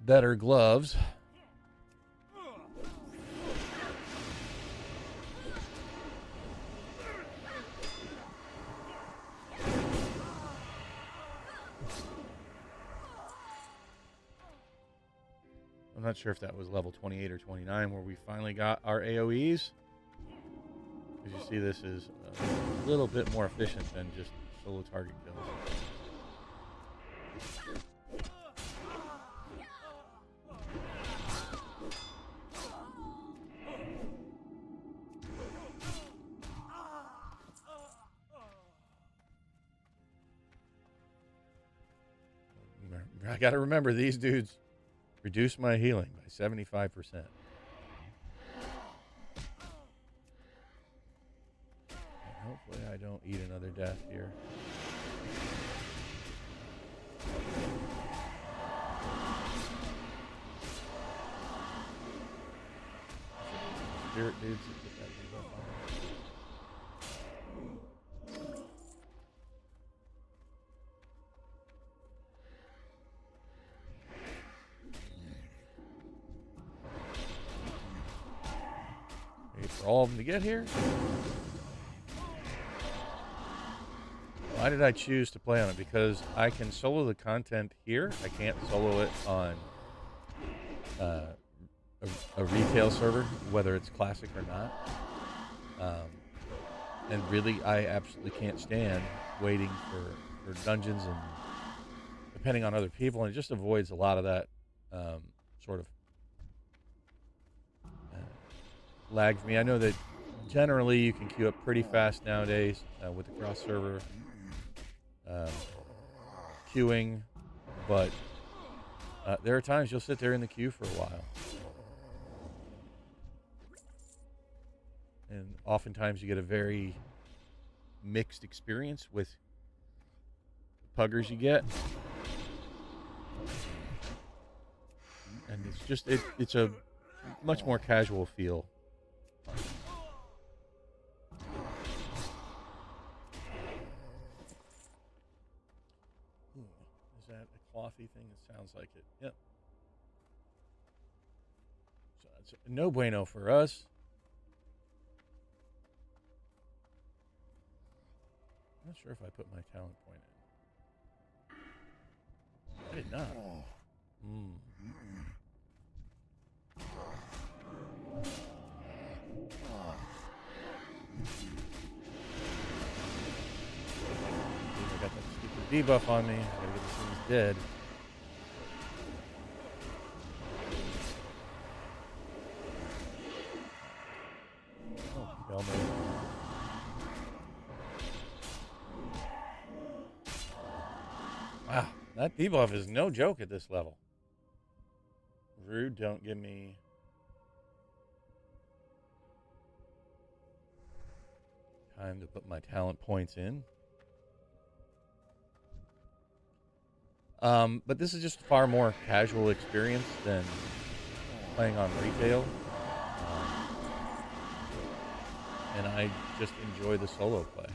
better gloves. I'm not sure if that was level 28 or 29 where we finally got our AoEs. As you see, this is a little bit more efficient than just solo target kills. I got to remember these dudes reduce my healing by 75%. Hopefully I don't eat another death here. Spirit dudes that get that debuff on. Wait for all of them to get here. Why did I choose to play on it? Because I can solo the content here. I can't solo it on a retail server, whether it's classic or not. And really, I absolutely can't stand waiting for dungeons and depending on other people, and it just avoids a lot of that sort of lag for me. I know that generally you can queue up pretty fast nowadays with the cross server queuing, but there are times you'll sit there in the queue for a while. And oftentimes you get a very mixed experience with the puggers you get. And it's just, it's a much more casual feel. Is that a clothy thing? It sounds like it. Yep. So it's no bueno for us. I'm not sure if I put my talent point in. I did not. I got that stupid debuff on me. I gotta get these things dead. Oh, Belmo. Wow, that debuff is no joke at this level. Rude, don't give me... time to put my talent points in. But this is just a far more casual experience than playing on retail. And I just enjoy the solo play.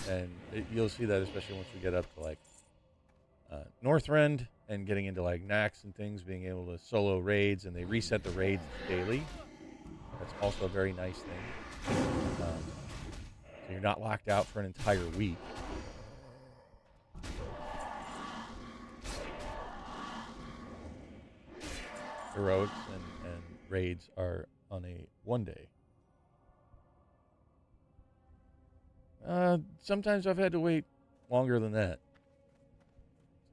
And you'll see that especially once we get up to like Northrend and getting into like Nax and things, being able to solo raids, and they reset the raids daily. That's also a very nice thing. So you're not locked out for an entire week. Heroics and raids are on a 1 day. Sometimes I've had to wait longer than that.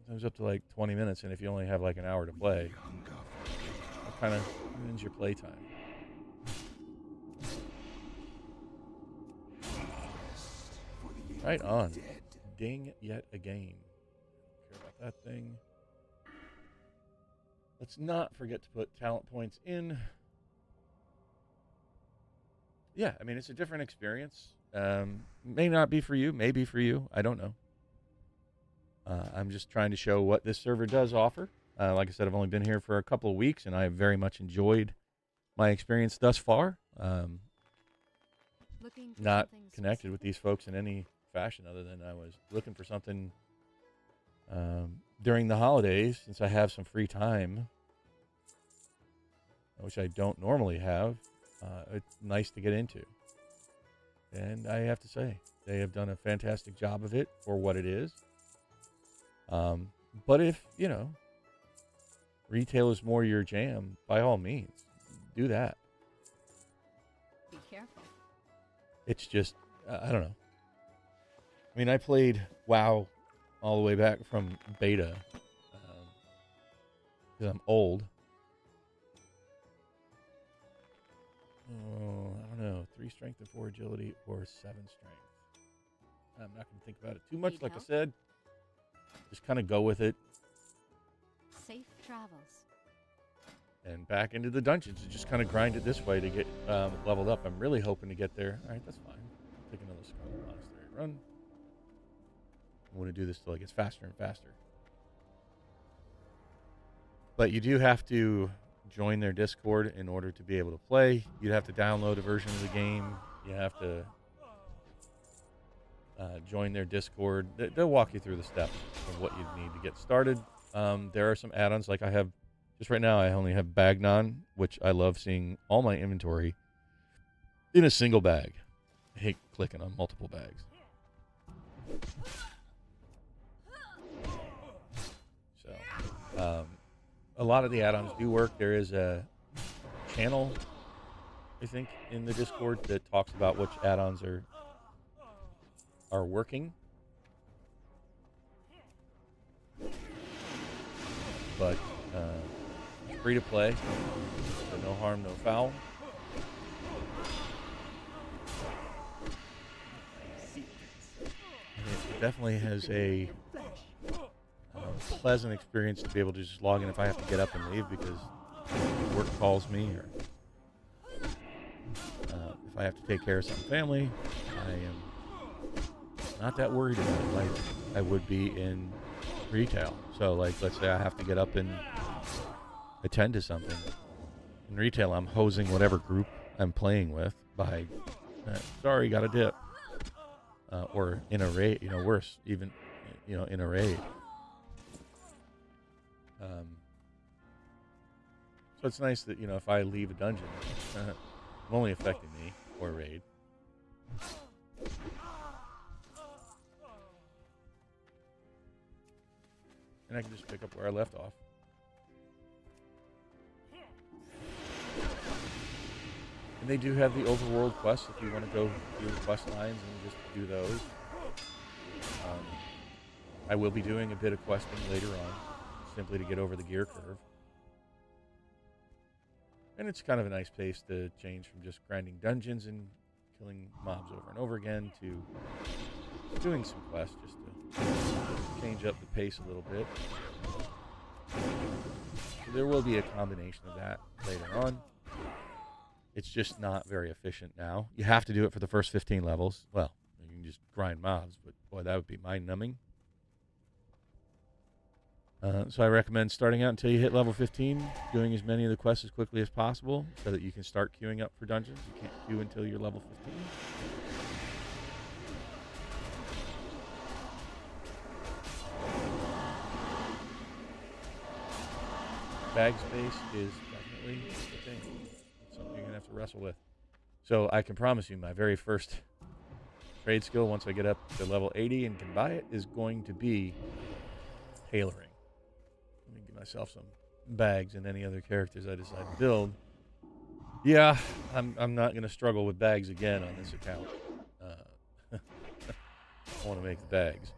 Sometimes up to like 20 minutes, and if you only have like an hour to play, that kind of ends your playtime. Right on. Ding yet again. Don't care about that thing. Let's not forget to put talent points in. Yeah, I mean, it's a different experience. May not be for you, may be for you. I don't know. I'm just trying to show what this server does offer. Like I said, I've only been here for a couple of weeks, and I have very much enjoyed my experience thus far. Not connected with these folks in any fashion other than I was looking for something during the holidays, since I have some free time, which I don't normally have. It's nice to get into. And I have to say, they have done a fantastic job of it for what it is. But if, retail is more your jam, by all means, do that. Be careful. It's just, I don't know. I mean, I played WoW all the way back from beta, because I'm old. Oh, I don't know. 3 strength and 4 agility or 7 strength. I'm not going to think about it too much. Like I said, just kind of go with it. travels. And back into the dungeons. You just kind of grind it this way to get leveled up. I'm really hoping to get there. All right, that's fine. Take another Scarlet Monastery run. I want to do this till it gets faster and faster. But you do have to join their Discord in order to be able to play. You have to download a version of the game. You have to join their Discord. They'll walk you through the steps of what you need to get started. There are some add-ons. Like I have, just right now, I only have Bagnon, which I love seeing all my inventory in a single bag. I hate clicking on multiple bags. So, a lot of the add-ons do work. There is a channel, I think, in the Discord that talks about which add-ons are working. But free to play, so no harm, no foul. It definitely has a pleasant experience to be able to just log in if I have to get up and leave because work calls me, or if I have to take care of some family. I am not that worried about it like I would be in retail. So, like, let's say I have to get up and attend to something. In retail, I'm hosing whatever group I'm playing with by, sorry, got a dip. Or in a raid, worse, even, in a raid. So it's nice that, if I leave a dungeon, I'm only affecting me or raid. And I can just pick up where I left off. And they do have the overworld quests if you want to go through the quest lines and just do those. I will be doing a bit of questing later on, simply to get over the gear curve. And it's kind of a nice pace to change from just grinding dungeons and killing mobs over and over again to doing some quests just to change up the pace a little bit. So there will be a combination of that later on. It's just not very efficient now. You have to do it for the first 15 levels. Well, you can just grind mobs, but boy, that would be mind-numbing. So I recommend starting out until you hit level 15, doing as many of the quests as quickly as possible so that you can start queuing up for dungeons. You can't queue until you're level 15. Bag space is definitely a thing. It's something you're going to have to wrestle with. So I can promise you my very first trade skill, once I get up to level 80 and can buy it, is going to be tailoring. Let me give myself some bags and any other characters I decide to build. Yeah, I'm not going to struggle with bags again on this account. I want to make the bags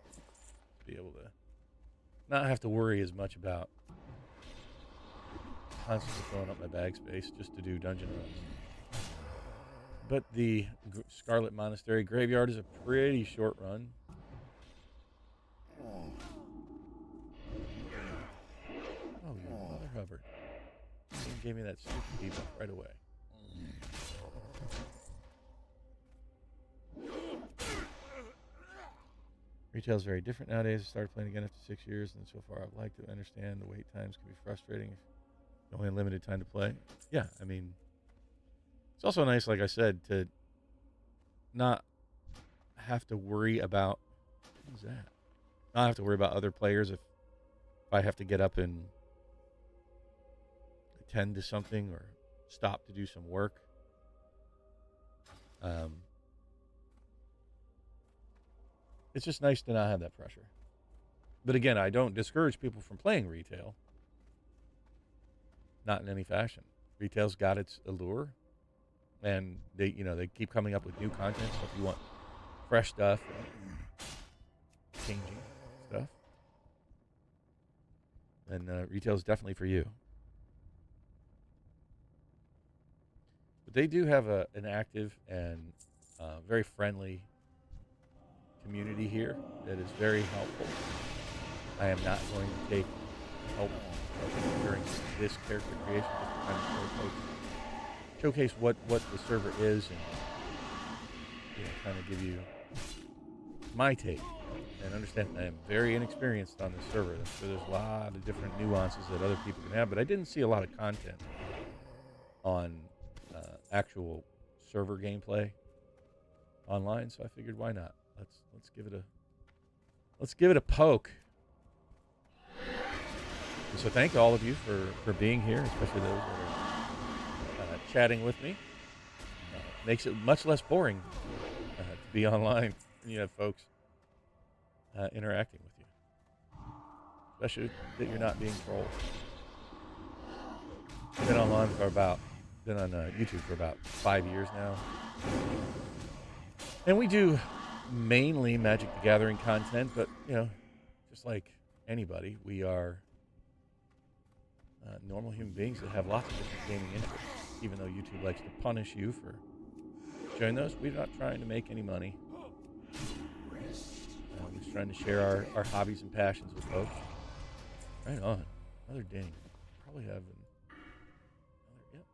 to be able to not have to worry as much about constantly filling up my bag space just to do dungeon runs. But the Scarlet Monastery Graveyard is a pretty short run. Oh, you mother Hubbard. You gave me that stupid debuff right away. Retail is very different nowadays. I started playing again after 6 years, and so far I'd like to understand the wait times can be frustrating if you only have limited time to play. Yeah, I mean, it's also nice, like I said, to not have to worry about, what is that? Not have to worry about other players if I have to get up and attend to something or stop to do some work. It's just nice to not have that pressure. But again, I don't discourage people from playing retail. Not in any fashion. Retail's got its allure, and they keep coming up with new content. So if you want fresh stuff and changing stuff, then retail's definitely for you. But they do have an active and very friendly community here that is very helpful. I am not going to take help this character creation just to kind of show folks, showcase what the server is, and kind of give you my take. And understand I am very inexperienced on this server. I'm sure there's a lot of different nuances that other people can have, but I didn't see a lot of content on actual server gameplay online, so I figured why not? Let's give it a poke. And so thank all of you for being here, especially those that are chatting with me. Makes it much less boring to be online when you have folks interacting with you, especially that you're not being trolled. I've been on YouTube for about 5 years now, and we do mainly Magic the Gathering content, but just like anybody, we are normal human beings that have lots of different gaming interests. Even though YouTube likes to punish you for showing those, we're not trying to make any money. We're just trying to share our hobbies and passions with folks. Right on. Another ding. Probably have another. Yep.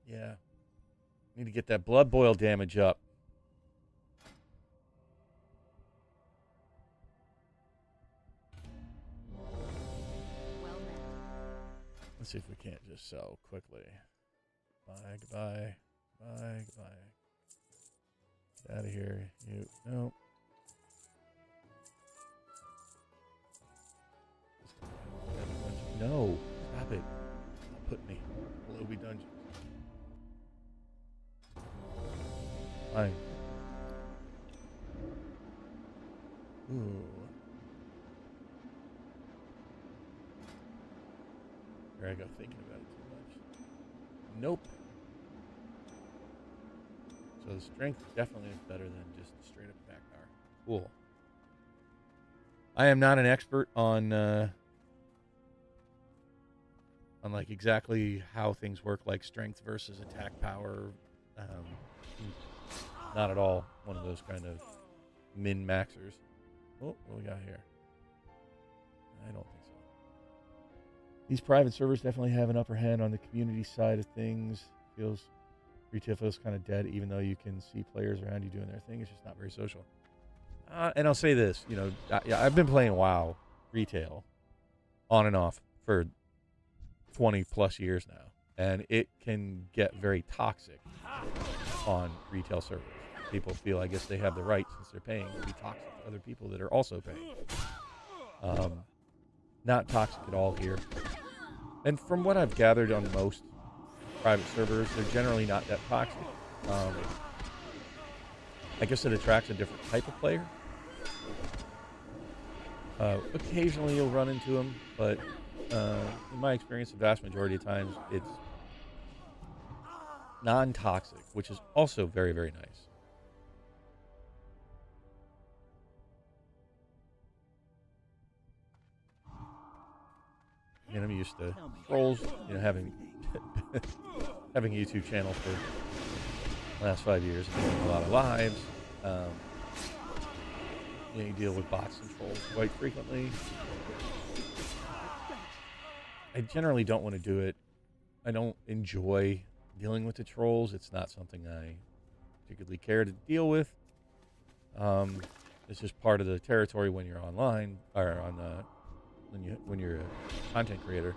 Yeah. Need to get that blood boil damage up. Well met. Let's see if we can't just sell quickly. Bye, goodbye. Bye, goodbye. Get out of here. You. No. No. Stop it. Don't put me. Lobby dungeons. Fine. Ooh. Here I go, thinking about it too much. Nope. So the strength definitely is better than just straight up back power. Cool. I am not an expert on like exactly how things work, like strength versus attack power. Not at all one of those kind of min-maxers. Oh, what do we got here? I don't think so. These private servers definitely have an upper hand on the community side of things. Retail feels kind of dead, even though you can see players around you doing their thing. It's just not very social. And I'll say this, I've been playing WoW retail on and off for 20 plus years now, and it can get very toxic on retail servers. People feel, I guess, they have the right, since they're paying, to be toxic to other people that are also paying. Not toxic at all here. And from what I've gathered on most private servers, they're generally not that toxic. I guess it attracts a different type of player. Occasionally you'll run into them, but in my experience, the vast majority of times, it's non-toxic, which is also very, very nice. And I'm used to trolls, having having a YouTube channel for the last 5 years, and doing a lot of lives. You deal with bots and trolls quite frequently. I generally don't want to do it. I don't enjoy dealing with the trolls. It's not something I particularly care to deal with. It's just part of the territory when you're online, or on when you're a content creator.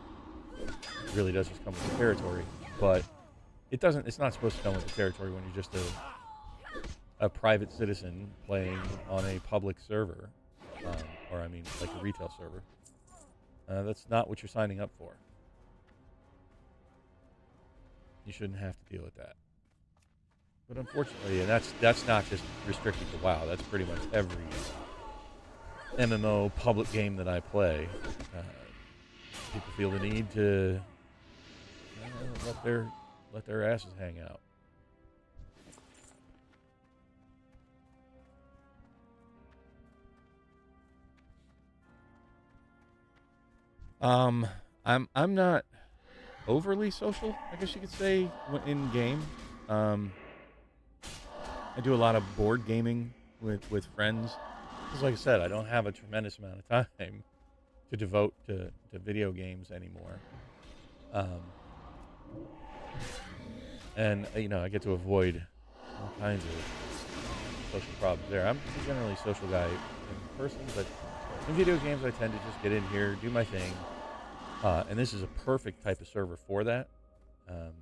It really does just come with the territory, but it doesn't. It's not supposed to come with the territory when you're just a private citizen playing on a public server, or like a retail server. That's not what you're signing up for. You shouldn't have to deal with that. But unfortunately, and that's not just restricted to WoW. That's pretty much every MMO public game that I play. People feel the need to let their asses hang out. Um, I'm not overly social, I guess you could say, in game. Um, I do a lot of board gaming with friends. Because, like I said, I don't have a tremendous amount of time to devote to video games anymore. Um, and I get to avoid all kinds of social problems there. I'm a generally social guy in person, but in video games, I tend to just get in here, do my thing, and this is a perfect type of server for that. Um,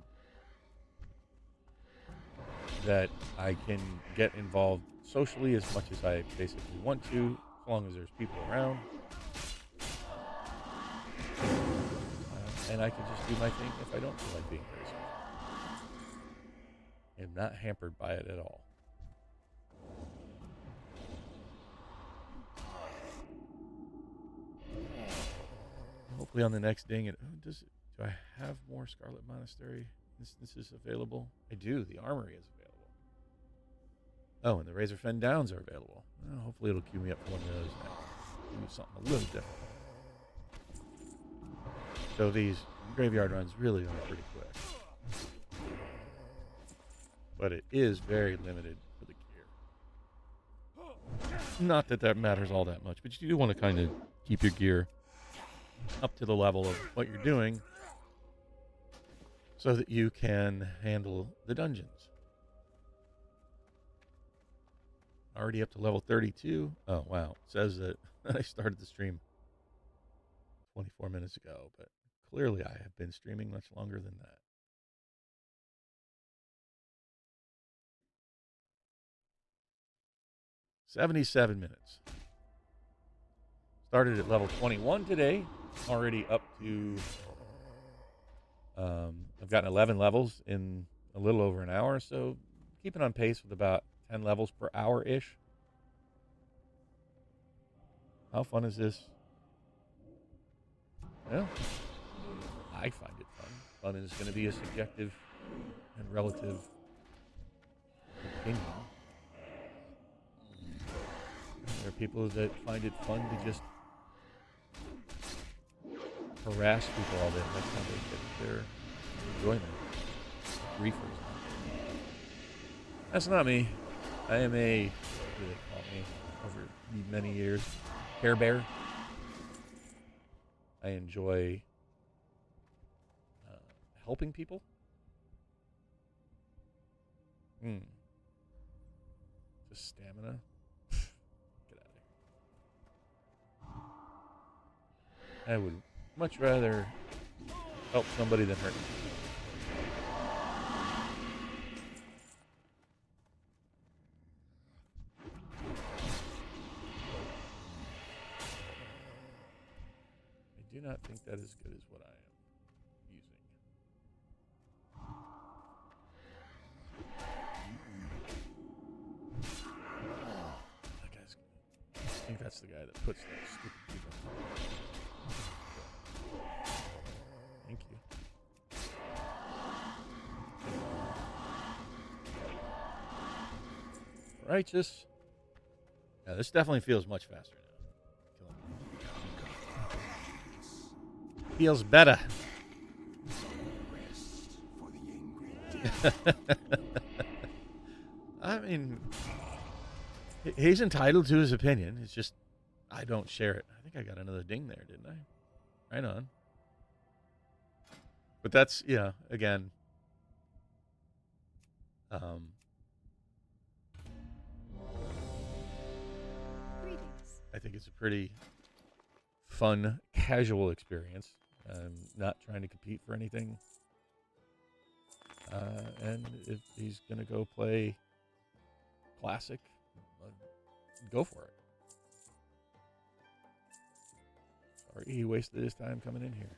that I can get involved socially as much as I basically want to, as long as there's people around, and I can just do my thing if I don't feel like being very social. I'm not hampered by it at all. Hopefully, on the next ding, do I have more Scarlet Monastery instances available? I do. The Armory is available. Oh, and the Razorfen Downs are available. Well, hopefully, it'll queue me up for one of those next. Do something a little different. So these graveyard runs really are pretty quick. But it is very limited for the gear. Not that that matters all that much, but you do want to kind of keep your gear up to the level of what you're doing so that you can handle the dungeons. Already up to level 32. Oh, wow. It says that I started the stream 24 minutes ago, but clearly I have been streaming much longer than that. 77 minutes. Started at level 21 today. Already up to, I've gotten 11 levels in a little over an hour, so keeping on pace with about 10 levels per hour-ish. How fun is this? Well, I find it fun. Fun is going to be a subjective and relative opinion. There are people that find it fun to just harass people all day. That's how they get their enjoyment. Griefers. That's not me. I am a, what do they call me, over many years, Care Bear. I enjoy helping people. Just stamina. Get out of here. I would much rather help somebody than hurt them. I do not think that is good as what I am using. That guy's. I think that's the guy that puts that stupid people. Thank you. Righteous. Yeah, this definitely feels much faster now. Feels better. I mean, he's entitled to his opinion. It's just I don't share it. I think I got another ding there, didn't I? Right on. But that's, again, Greetings. I think it's a pretty fun, casual experience. I'm not trying to compete for anything. And if he's going to go play Classic, go for it. Sorry he wasted his time coming in here.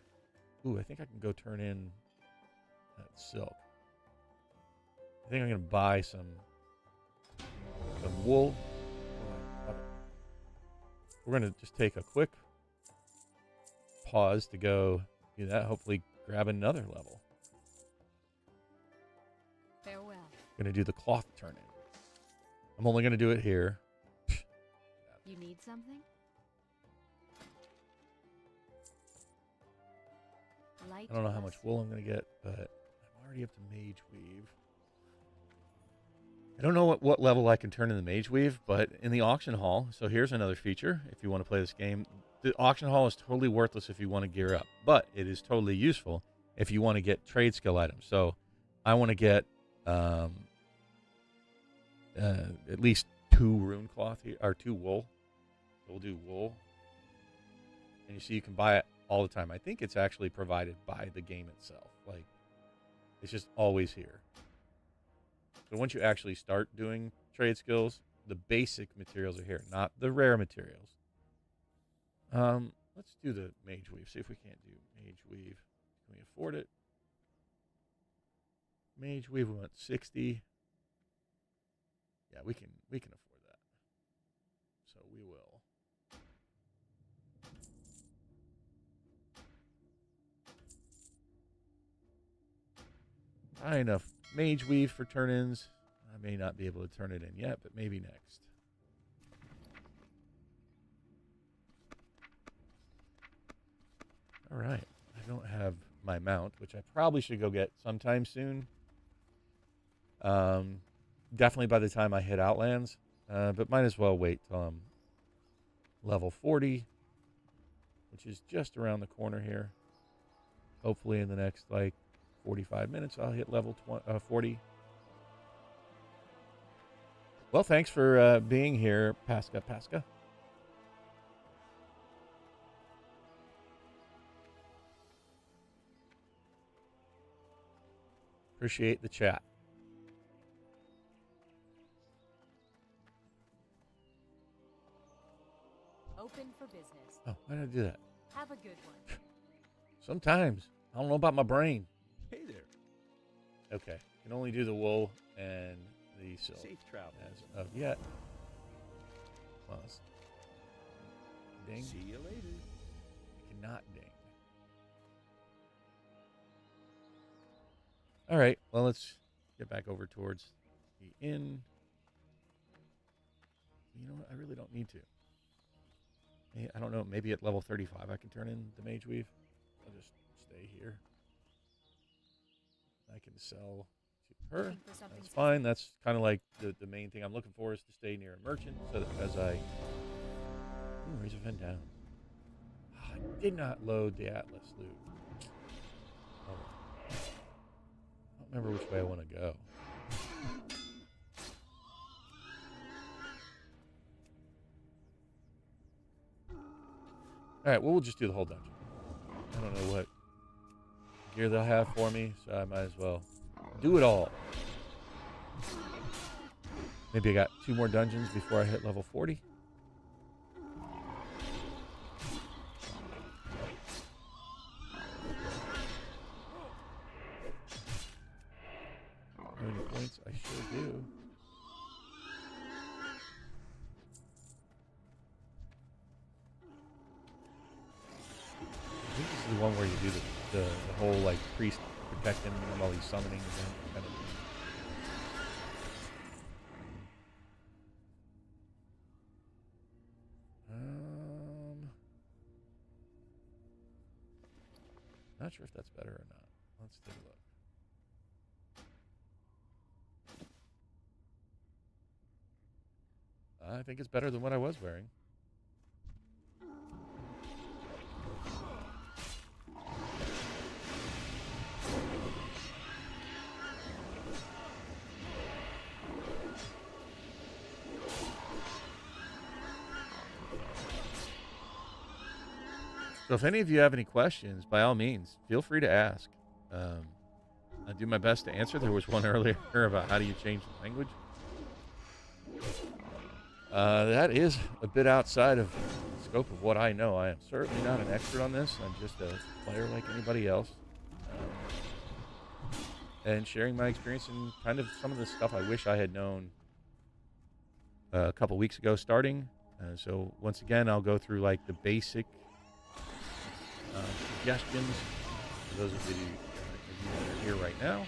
Ooh, I think I can go turn in that silk. I think I'm going to buy some wool. We're going to just take a quick pause to go do that. Hopefully grab another level. Farewell. Going to do the cloth turn in. I'm only going to do it here. You need something? Light I don't know to how us. much wool I'm going to get, but I'm already up to Mage Weave. I don't know what level I can turn in the Mage Weave, but in the auction hall, so here's another feature if you want to play this game. The auction hall is totally worthless if you want to gear up, but it is totally useful if you want to get trade skill items. So I want to get at least 2 rune cloth here, or 2 wool. So we'll do wool. And you see you can buy it all the time. I think it's actually provided by the game itself. Like, it's just always here. So once you actually start doing trade skills, the basic materials are here, not the rare materials. Let's do the Mage Weave. See if we can't do Mage Weave. Can we afford it? Mage Weave, we want 60. Yeah, we can afford that. So we will. High enough Mage Weave for turn-ins. I may not be able to turn it in yet, but maybe next. All right. I don't have my mount, which I probably should go get sometime soon. Definitely by the time I hit Outlands, but might as well wait till I'm level 40, which is just around the corner here. Hopefully in the next, 45 minutes, I'll hit level 40. Well, thanks for being here, Pasca. Appreciate the chat. Open for business. Oh, why did I do that? Have a good one. Sometimes. I don't know about my brain. Hey there. Okay. Can only do the wool and the silk. Safe travel. As of yet. Well, ding. See you later. I cannot ding. All right. Well, let's get back over towards the inn. You know what? I really don't need to. I don't know. Maybe at level 35 I can turn in the Mage Weave. I'll just stay here. I can sell to her. That's fine. That's kind of like the main thing I'm looking for is to stay near a merchant so that as I... Ooh, Razor Fen down. Oh, I did not load the Atlas loot. Oh, I don't remember which way I want to go. All right, well, we'll just do the whole dungeon. I don't know what gear they'll have for me, so I might as well do it all. Maybe I got 2 more dungeons before I hit level 40. How many points? I sure do. I think this is the one where you do the whole priest protecting him while he's summoning event kind of thing. Not sure if that's better or not. Let's take a look. I think it's better than what I was wearing. So if any of you have any questions, by all means, feel free to ask. I do my best to answer. There was one earlier about how do you change the language. That is a bit outside of the scope of what I know. I am certainly not an expert on this. I'm just a player like anybody else. And sharing my experience and kind of some of the stuff I wish I had known a couple weeks ago starting. So once again, I'll go through the basic suggestions for those of you that are here right now.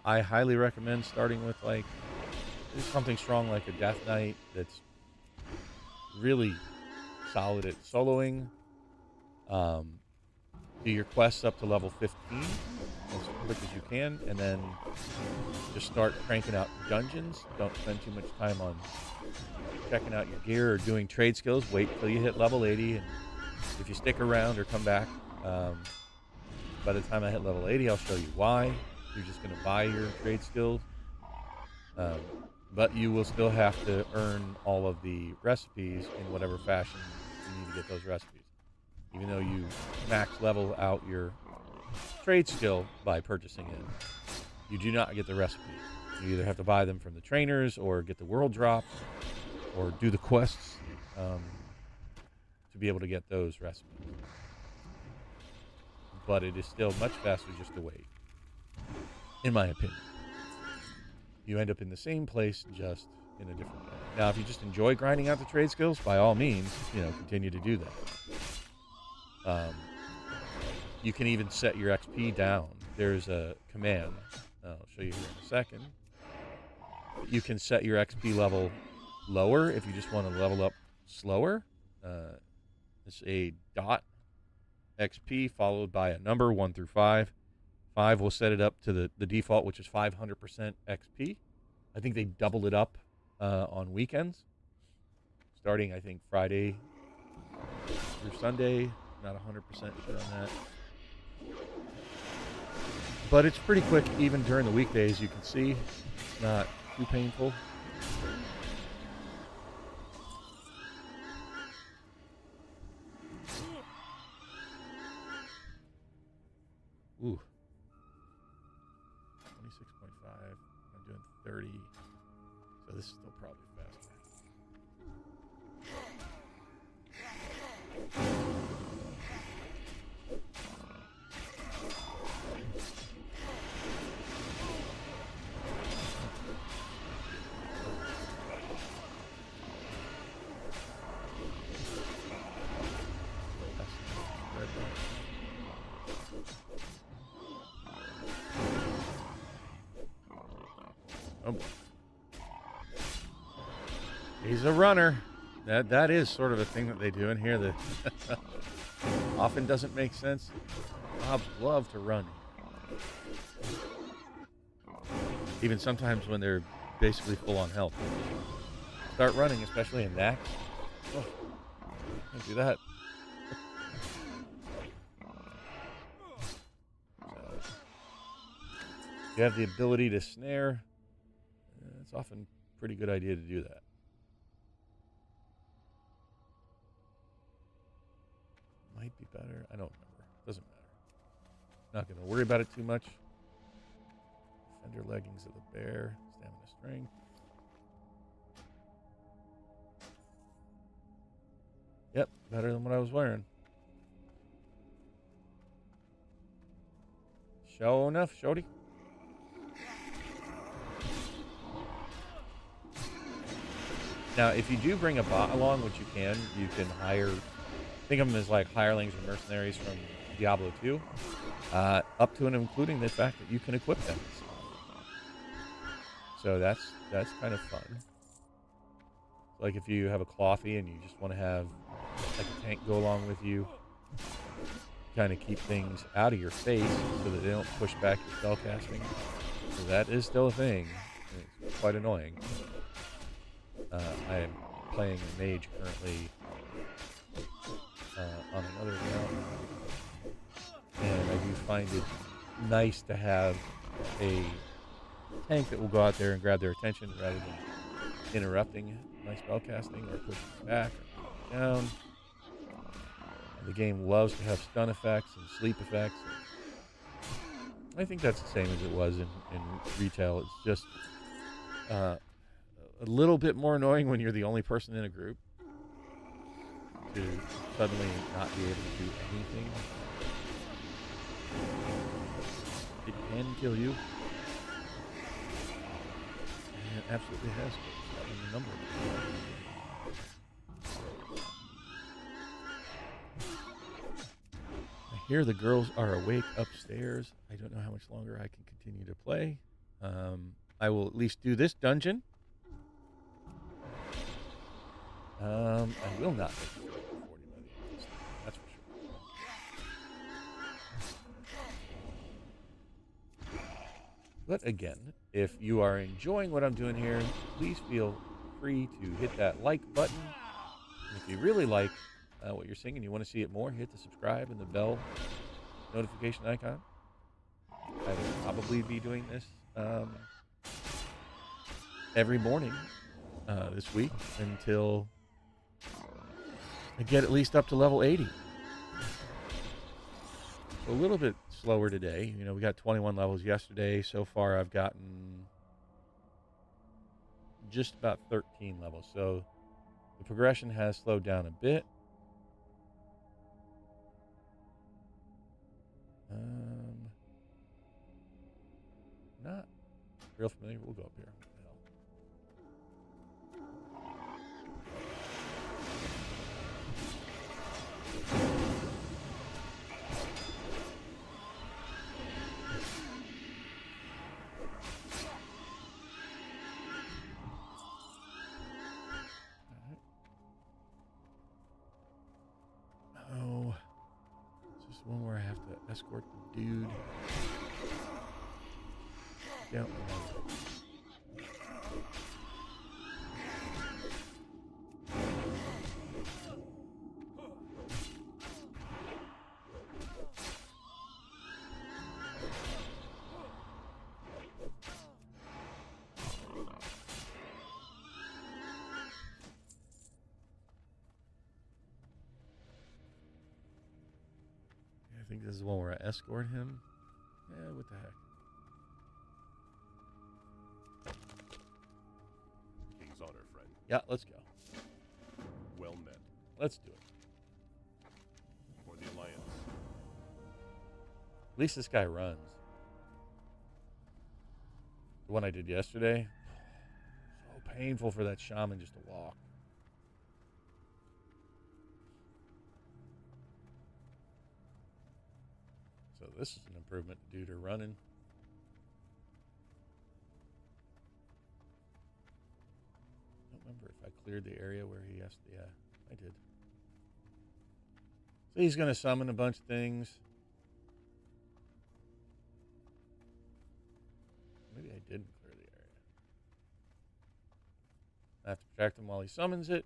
I highly recommend starting with something strong like a Death Knight that's really solid at soloing. do your quests up to level 15 as quick as you can, and then just start cranking out dungeons. Don't spend too much time on checking out your gear or doing trade skills. Wait till you hit level 80, and if you stick around or come back, by the time I hit level 80, I'll show you why. You're just going to buy your trade skills, but you will still have to earn all of the recipes in whatever fashion you need to get those recipes. Even though you max level out your trade skill by purchasing it, you do not get the recipes. You either have to buy them from the trainers or get the world drops or do the quests to be able to get those recipes. But it is still much faster just to wait, in my opinion. You end up in the same place, just in a different way. Now, if you just enjoy grinding out the trade skills, by all means, continue to do that. You can even set your XP down. There's a command. I'll show you here in a second. You can set your XP level lower if you just want to level up slower. It's a dot XP followed by a number 1 through 5. 5 will set it up to the default, which is 500% XP. I think they doubled it up on weekends, starting, I think, Friday through Sunday. Not 100% sure on that. But it's pretty quick even during the weekdays. You can see it's not too painful. Ooh. 26.5. I'm doing 30. So this is still probably faster. Oh boy. He's a runner. That is sort of a thing that they do in here that often doesn't make sense. Mobs love to run. Even sometimes when they're basically full on health. Start running, especially in Nax. Oh, can't do that. So, you have the ability to snare. It's often a pretty good idea to do that. Might be better. I don't remember. Doesn't matter. Not going to worry about it too much. Defender leggings of the bear. Stamina strength. Yep, better than what I was wearing. Show enough, Shody. Now, if you do bring a bot along, which you can hire. Think of them as like hirelings or mercenaries from Diablo 2, up to and including the fact that you can equip them. So that's kind of fun. Like if you have a Clothy and you just want to have like a tank go along with you, kind of keep things out of your face so that they don't push back your spellcasting. So that is still a thing. It's quite annoying. I am playing a mage currently on another account, and I do find it nice to have a tank that will go out there and grab their attention rather than interrupting my spellcasting or pushing it back or pushing it down. And the game loves to have stun effects and sleep effects. I think that's the same as it was in retail. It's just a little bit more annoying when you're the only person in a group to suddenly not be able to do anything. It can kill you. And it absolutely has a number of times. I hear the girls are awake upstairs. I don't know how much longer I can continue to play. I will at least do this dungeon. I will not make it 40 by the end of this thing, that's for sure. But again, if you are enjoying what I'm doing here, please feel free to hit that like button. And if you really like what you're seeing and you want to see it more, hit the subscribe and the bell notification icon. I will probably be doing this every morning this week until I get at least up to level 80. So a little bit slower today. You know, we got 21 levels yesterday. So far, I've gotten just about 13 levels. So the progression has slowed down a bit. Not real familiar. We'll go up here. What the hell? Oh, is this one where I have to escort the dude? Yeah. I think this is the one where I escort him. Yeah, what the heck? King's honor, friend. Yeah, let's go. Well met. Let's do it. For the Alliance. At least this guy runs. The one I did yesterday. So painful for that shaman just to walk. So this is an improvement due to running. I don't remember if I cleared the area where he has to. Yeah, I did. So he's going to summon a bunch of things. Maybe I didn't clear the area. I have to protect him while he summons it.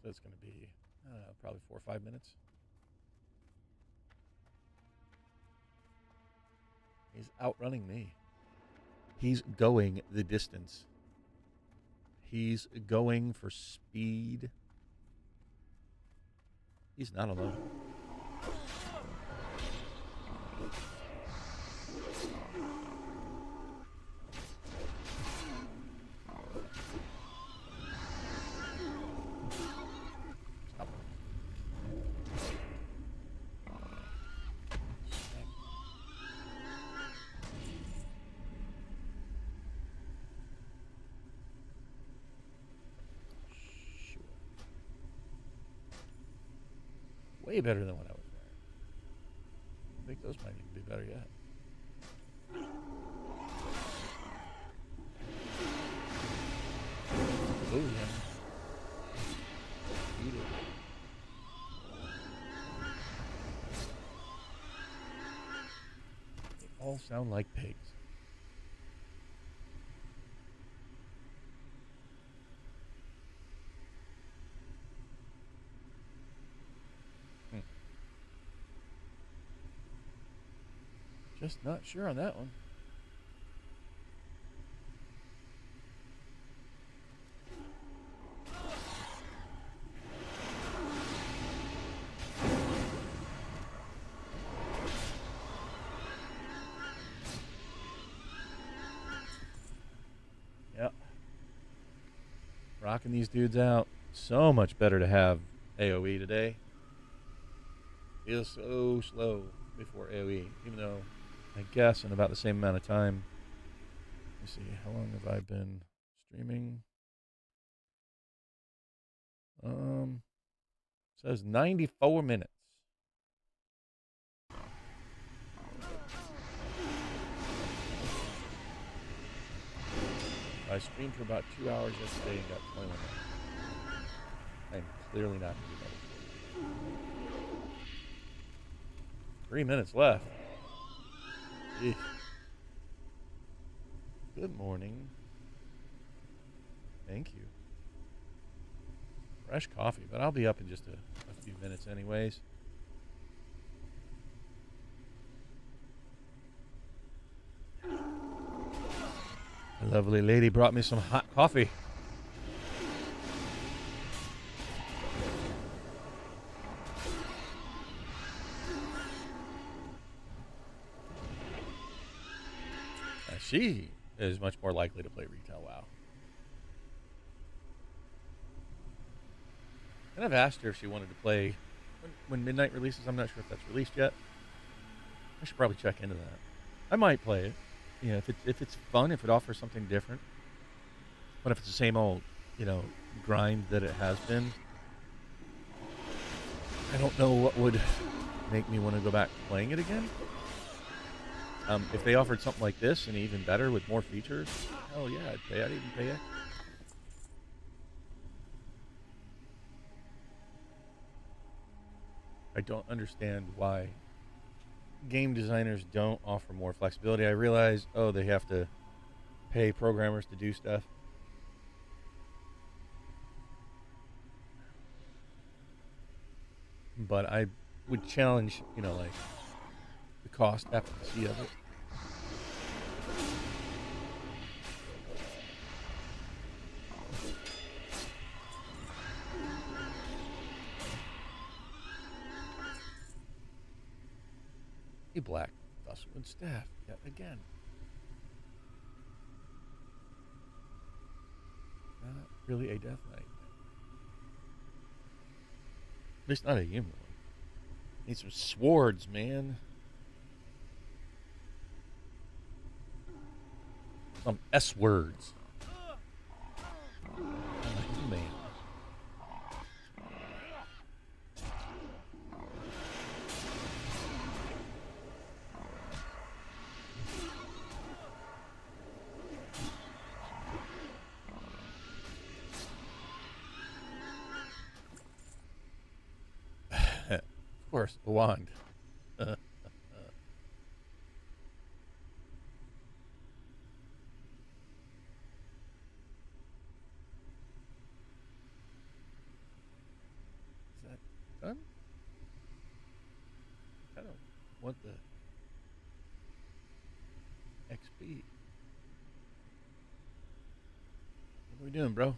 So it's going to be, I don't know, probably 4 or 5 minutes. He's outrunning me. He's going the distance. He's going for speed. He's not alone. Stop. Sure. Way better than when I was there. I think those might even be better yet. Oh, yeah. Eat it. They all sound like pigs. Just not sure on that one. Yep. Rocking these dudes out. So much better to have AoE today. Feels so slow before AoE, even though I guess in about the same amount of time. Let me see, how long have I been streaming? Says 94 minutes. I streamed for about 2 hours yesterday and got 21 minutes. I'm clearly not going to do that. 3 minutes left. Eesh. Good morning. Thank you. Fresh coffee, but I'll be up in just a few minutes anyways. A lovely lady brought me some hot coffee. She is much more likely to play retail WoW. And I've asked her if she wanted to play when Midnight releases. I'm not sure if that's released yet. I should probably check into that. I might play it. Yeah, if it's fun, if it offers something different. But if it's the same old, grind that it has been, I don't know what would make me want to go back to playing it again. If they offered something like this and even better with more features, hell yeah, I'd pay. I'd even pay it. I don't understand why game designers don't offer more flexibility. I realize, they have to pay programmers to do stuff. But I would challenge, like the cost efficacy of it. A black dustwood staff, yet again. Not really a death knight. At least not a human one. Need some swords, man. Some S words. Man. Of course, a wand. Is that done? I don't want the XP. What are we doing, bro?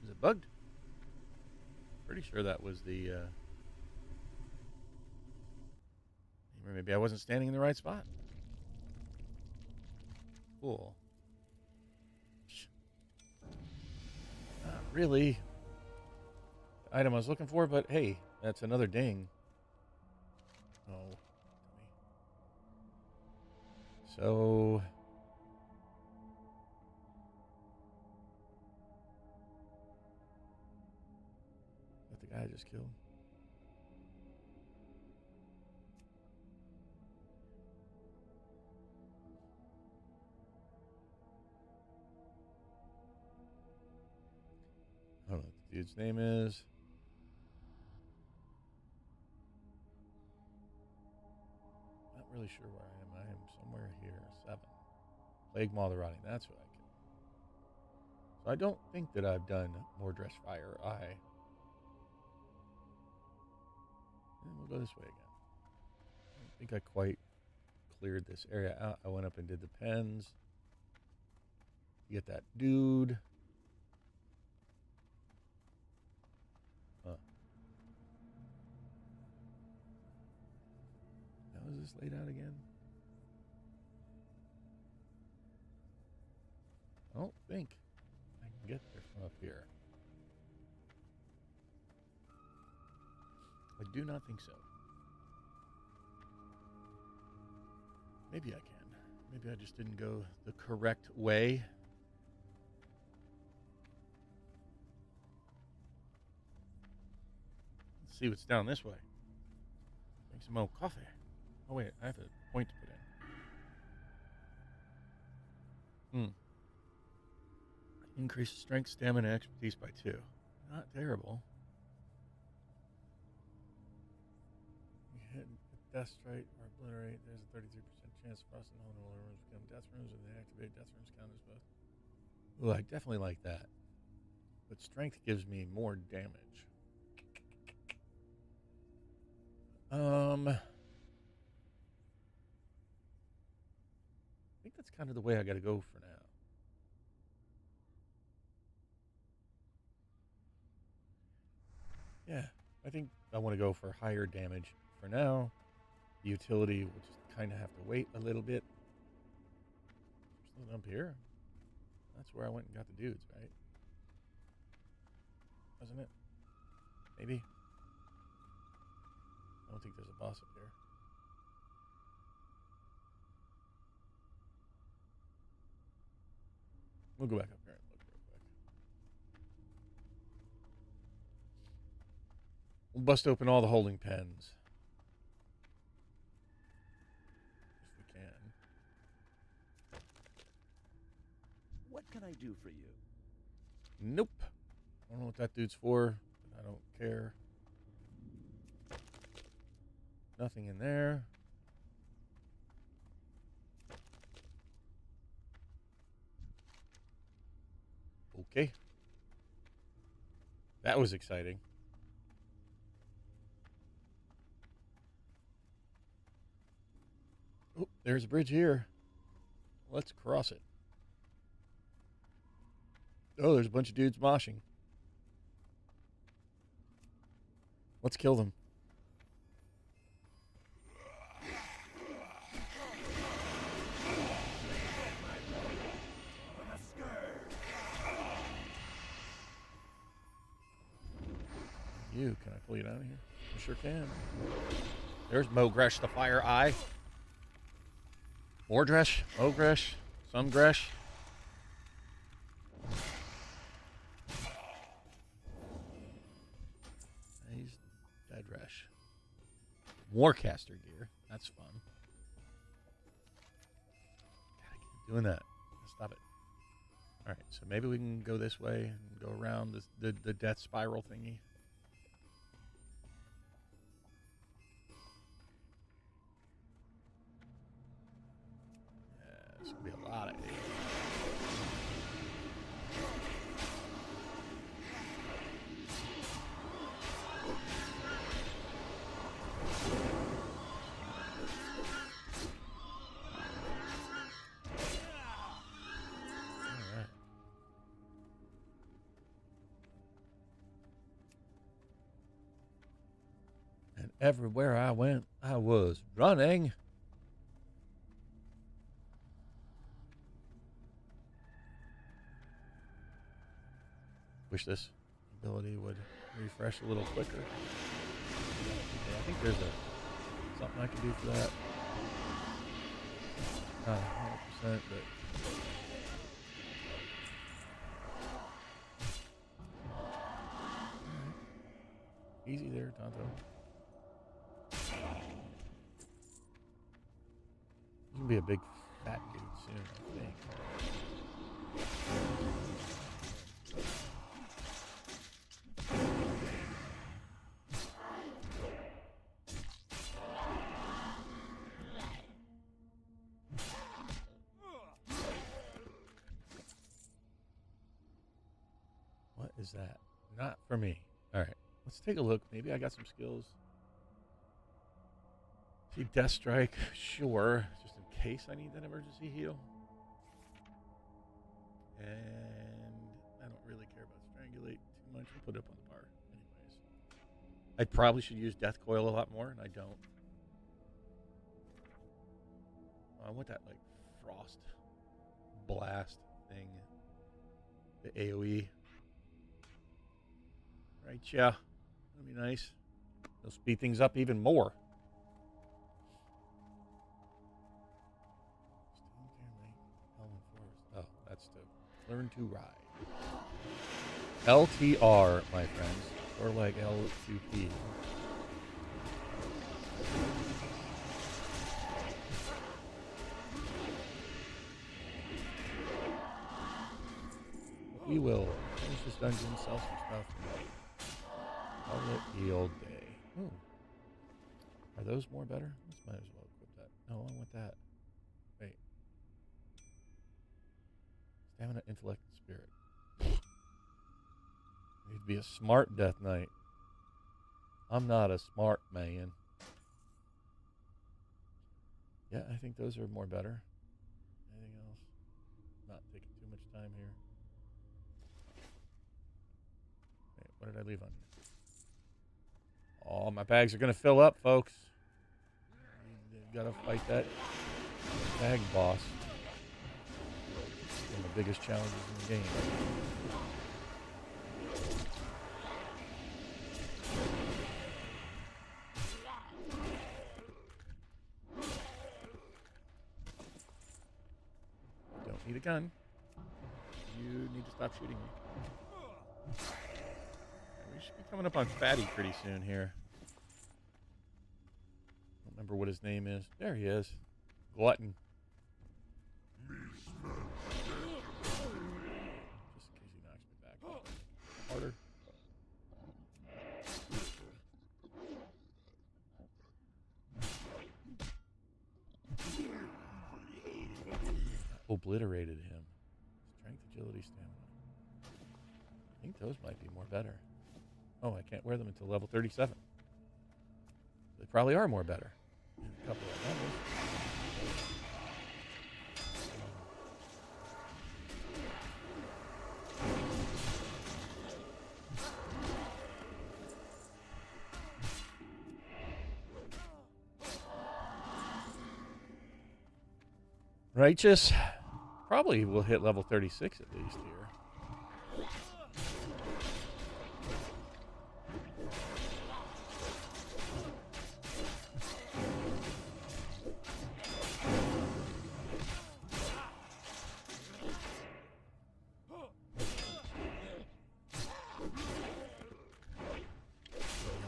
Is it bugged? Pretty sure that was the. Maybe I wasn't standing in the right spot. Cool. Not really the item I was looking for, but hey, that's another ding. Oh. So. That the guy I just killed? I don't know what the dude's name is. Not really sure where I am. I am somewhere here. 7. Plague Maw the Rotting. That's who I killed. So I don't think that I've done Mordresh Fire Eye. And we'll go this way again. I don't think I quite cleared this area out. I went up and did the pens. You get that dude. How is this laid out again? I don't think I can get there from up here. I do not think so. Maybe I can. Maybe I just didn't go the correct way. Let's see what's down this way. Drink some more coffee. Oh wait, I have a point to put in. Increase strength, stamina, and expertise by 2. Not terrible. You hit with Death Strike or Obliterate. There's a 33% chance of frost and all the rooms become death rooms, and they activate death rooms count as both. Ooh, I definitely like that. But strength gives me more damage. I think that's kind of the way I got to go for now. Yeah, I think I want to go for higher damage for now. The utility will just kind of have to wait a little bit. There's nothing up here. That's where I went and got the dudes, right? Wasn't it? Maybe. I don't think there's a boss up here. We'll go back up here and look real quick. We'll bust open all the holding pens. If we can. What can I do for you? Nope. I don't know what that dude's for, but I don't care. Nothing in there. Okay. That was exciting. Oh, there's a bridge here. Let's cross it. Oh, there's a bunch of dudes moshing. Let's kill them. You, can I pull you down here? I sure can. There's Mogresh the Fire Eye. Mordresh, Mogresh, Sumgresh. He's Deadresh. Warcaster gear. That's fun. God, I keep doing that. Stop it. Alright, so maybe we can go this way and go around this, the death spiral thingy. Yeah, there's going to be a lot of it. Everywhere I went, I was running. Wish this ability would refresh a little quicker. Yeah, I think there's something I can do for that. Not 100%, but... Right. Easy there, Tonto. He's gonna be a big fat dude soon, I think. What is that? Not for me. Alright, let's take a look. Maybe I got some skills. See, Death Strike, sure. Just in case I need that emergency heal. And I don't really care about Strangulate too much. We'll put it up on the bar anyways. I probably should use Death Coil a lot more, and I don't. I want that, like, Frost Blast thing. The AoE. Right, yeah. That'll be nice. It'll speed things up even more. Oh, that's to learn to ride. LTR, my friends. Or like L2P. We will finish this dungeon, sell some stuff. Call it the old day. Ooh. Are those more better? Let's might as well equip that. No, I want that. Stamina, intellect, and spirit. Need to be a smart Death Knight. I'm not a smart man. Yeah, I think those are more better. Anything else? Not taking too much time here. Wait, what did I leave on here? Oh, my bags are going to fill up, folks. Got to fight that bag boss. One of the biggest challenges in the game. Don't need a gun. You need to stop shooting me. We should be coming up on Fatty pretty soon here. I don't remember what his name is. There he is. Glutton. Just in case he knocks me back. Harder. Obliterated him. Strength, agility, stamina. I think those might be more better. Oh, I can't wear them until level 37. They probably are more better. In a couple of levels. Righteous. Probably will hit level 36 at least here.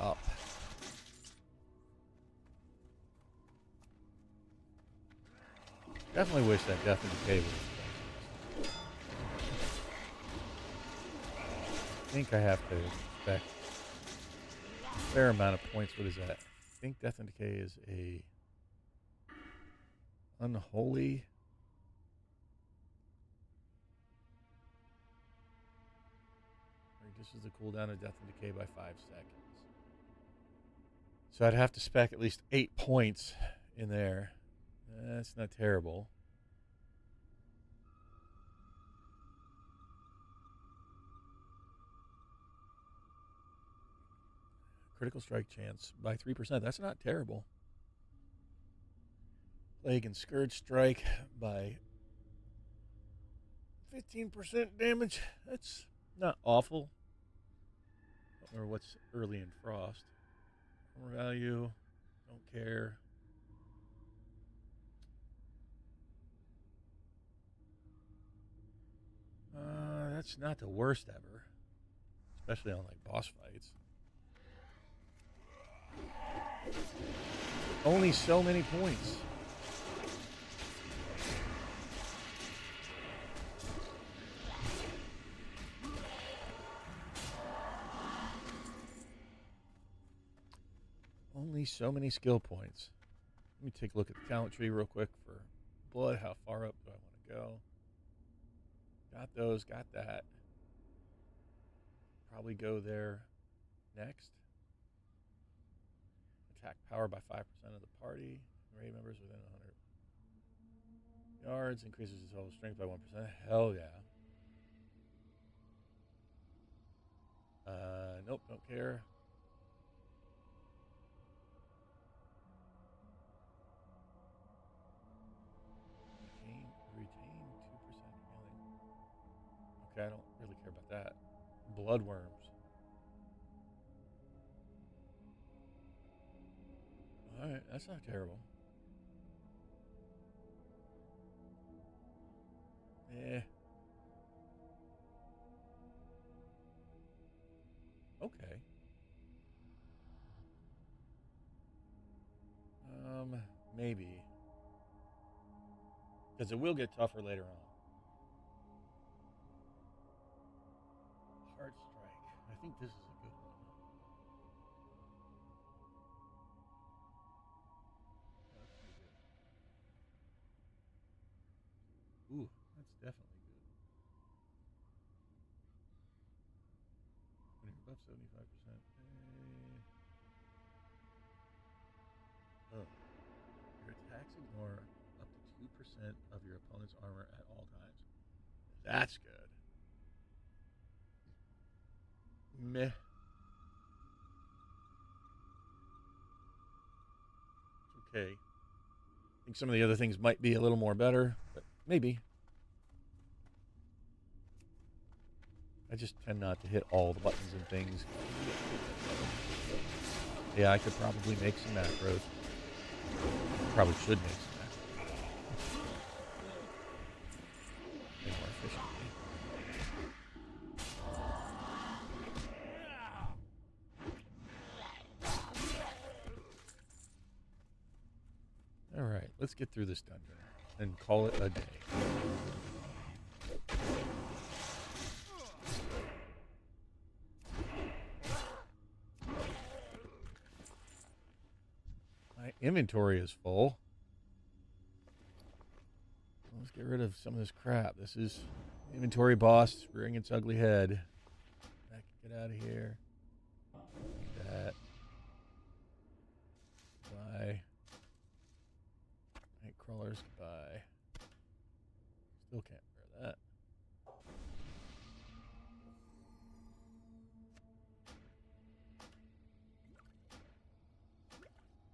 Up. Definitely wish that Death and Decay was. I think I have to expect a fair amount of points. What is that? I think Death and Decay is a unholy. Reduces the cooldown of Death and Decay by 5 seconds. So I'd have to spec at least 8 points in there. That's not terrible. Critical strike chance by 3%. That's not terrible. Plague and Scourge strike by 15% damage. That's not awful. Don't remember what's early in Frost. Armor value. Don't care. That's not the worst ever. Especially on like boss fights. Only so many points. Only so many skill points. Let me take a look at the talent tree real quick for blood. How far up do I want to go? Got those, got that. Probably go there next. Attack power by 5% of the party. Raid members within 100 yards. Increases his total strength by 1%. Hell yeah. Nope, don't care. Retain 2% healing. Okay, I don't really care about that. Bloodworms. Alright, that's not terrible. Eh. Okay. Maybe. Because it will get tougher later on. Heart Strike. I think this is a good one. That's pretty good. Ooh, that's definitely good. 75%. Oh. Your attacks ignore up to 2% of your opponent's armor at all times. That's good. Meh. It's okay. I think some of the other things might be a little more better, but maybe. I just tend not to hit all the buttons and things. Yeah, I could probably make some macros. Probably should make some macros. Way more efficiently. Alright, let's get through this dungeon and call it a day. My inventory is full. Let's get rid of some of this crap. This is inventory boss rearing its ugly head. Back, get out of here. That. Bye. Night crawlers, goodbye. Still can't wear that.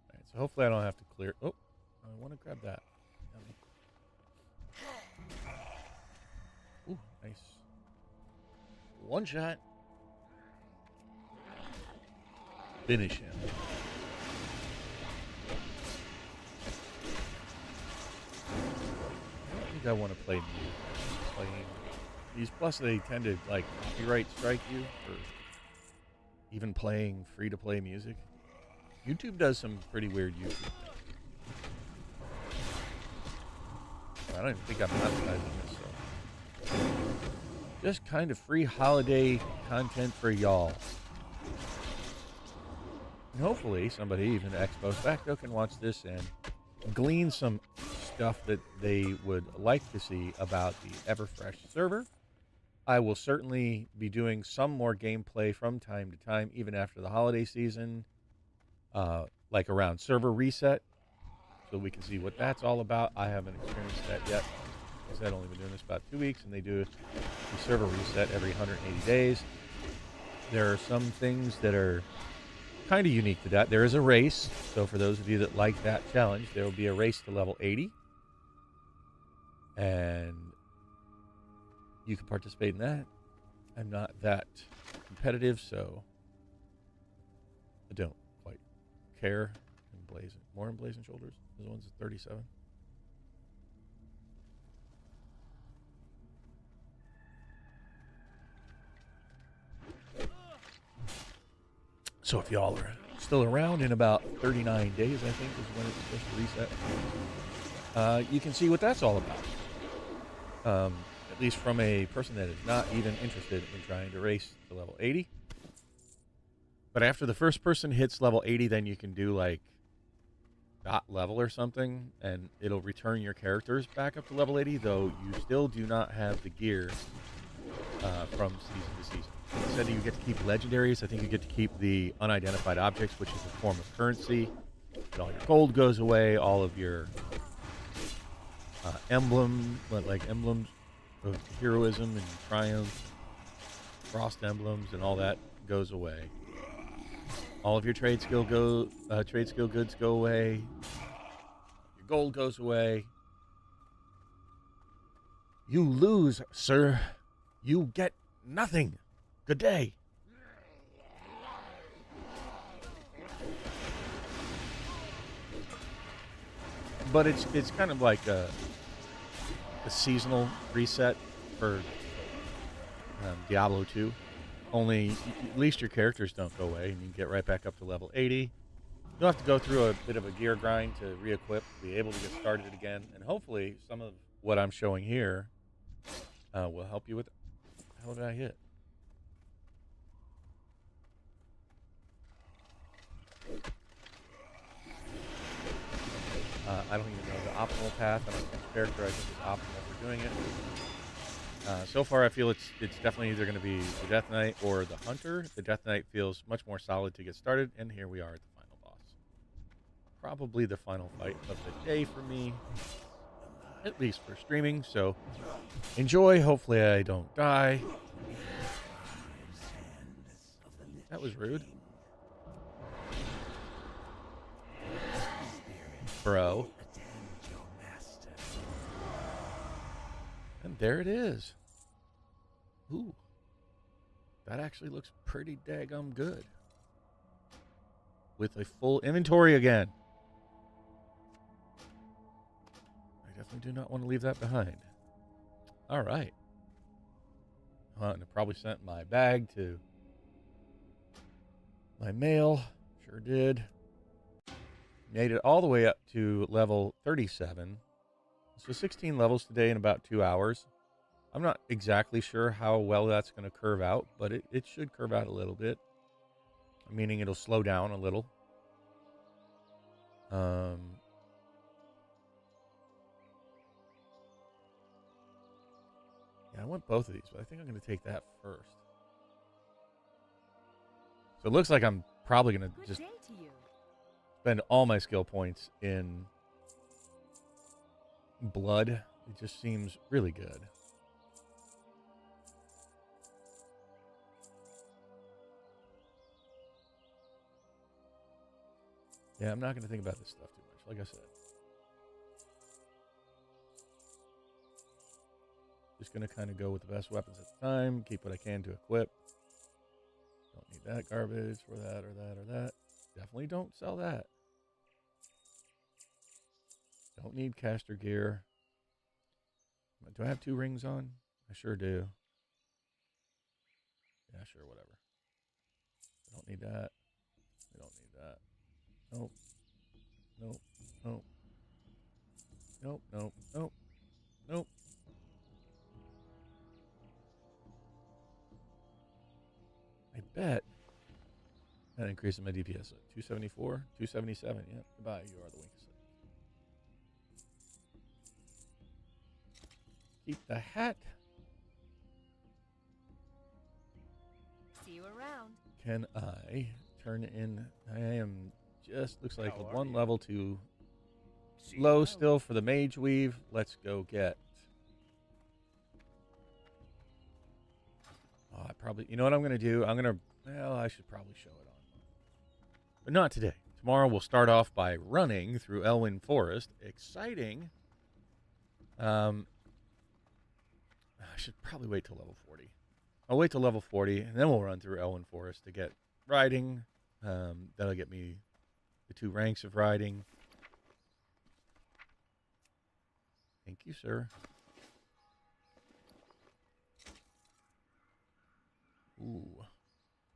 Alright, so hopefully I don't have to clear. Oh, I want to grab that. Ooh, nice. One shot. Finish him. I don't think I want to play music. Playing these, plus they tend to like copyright strike you for even playing free-to-play music. YouTube does some pretty weird YouTube things. I don't even think I'm advertising this, so just kind of free holiday content for y'all. And hopefully somebody, even Expo Facto, can watch this and glean some stuff that they would like to see about the Everfresh server. I will certainly be doing some more gameplay from time to time, even after the holiday season, like around server reset, so we can see what that's all about. I haven't experienced that yet. Like I said, I've only been doing this about 2 weeks, and they do the server reset every 180 days. There are some things that are kind of unique to that. There is a race, so for those of you that like that challenge, there will be a race to level 80, and you can participate in that. I'm not that competitive, so I don't quite care. More in Blazing Shoulders. This one's at 37. So if y'all are still around in about 39 days, I think, is when it's supposed to reset, you can see what that's all about. At least from a person that is not even interested in trying to race to level 80. But after the first person hits level 80, then you can do like dot level or something, and it'll return your characters back up to level 80, though you still do not have the gear from season to season. Instead, you get to keep legendaries. I think you get to keep the unidentified objects, which is a form of currency. And all your gold goes away. All of your emblems of heroism and triumph, frost emblems, and all that goes away. All of your trade skill goods go away. Your gold goes away. You lose, sir. You get nothing. Good day. But it's kind of like a seasonal reset for Diablo 2. Only at least your characters don't go away, and you can get right back up to level 80. You'll have to go through a bit of a gear grind to re-equip, be able to get started again, and hopefully some of what I'm showing here will help you with. How did I hit? I don't even know the optimal path on a character. I think it's optimal for doing it. So far, I feel it's definitely either going to be the Death Knight or the Hunter. The Death Knight feels much more solid to get started, and here we are at the final boss. Probably the final fight of the day for me, at least for streaming. So enjoy. Hopefully, I don't die. That was rude, bro. And there it is. Ooh. That actually looks pretty daggum good. With a full inventory again. I definitely do not want to leave that behind. All right. And I probably sent my bag to my mail. Sure did. Made it all the way up to level 37. So 16 levels today in about 2 hours. I'm not exactly sure how well that's going to curve out, but it should curve out a little bit. Meaning it'll slow down a little. Yeah, I want both of these, but I think I'm going to take that first. So it looks like I'm probably going to just spend all my skill points in blood. It just seems really good. Yeah, I'm not going to think about this stuff too much, like I said. Just going to kind of go with the best weapons at the time, keep what I can to equip. Don't need that garbage or that or that or that. Definitely don't sell that. Don't need caster gear. Do I have 2 rings on? I sure do. Yeah, sure, whatever. I don't need that. I don't need that. Nope. Nope. Nope. Nope. Nope. Nope. Nope. I bet that increases my DPS. 274, 277. Yeah, goodbye. You are the weakest. Keep the hat. See you around. Can I turn in? I am just looks like one level too low still for the mage weave. Let's go get. Oh, I probably. You know what I'm gonna do? I'm gonna. Well, I should probably show it on, but not today. Tomorrow we'll start off by running through Elwyn Forest. Exciting. I should probably wait till level 40. I'll wait till level 40, and then we'll run through Elwyn Forest to get riding. That'll get me the 2 ranks of riding. Thank you, sir. Ooh,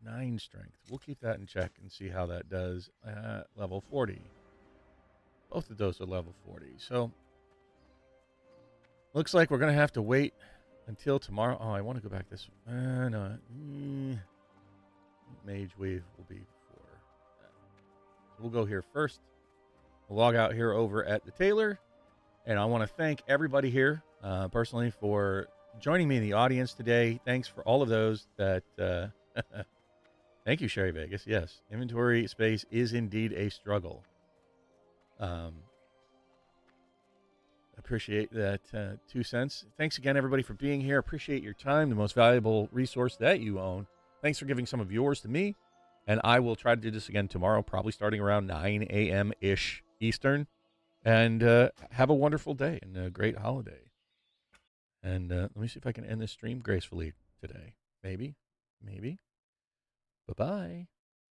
9 strength. We'll keep that in check and see how that does at level 40. Both of those are level 40. So, looks like we're going to have to wait until tomorrow. Oh, I want to go back this way. No. Mage Wave will be before that. So we'll go here first. We'll log out here over at the Tailor. And I want to thank everybody here personally for joining me in the audience today. Thanks for all of those that... Thank you, Sherry Vegas. Yes, inventory space is indeed a struggle. Appreciate that 2 cents. Thanks again, everybody, for being here. Appreciate your time, the most valuable resource that you own. Thanks for giving some of yours to me. And I will try to do this again tomorrow, probably starting around 9 a.m.-ish Eastern. And have a wonderful day and a great holiday. And let me see if I can end this stream gracefully today. Maybe. Bye-bye.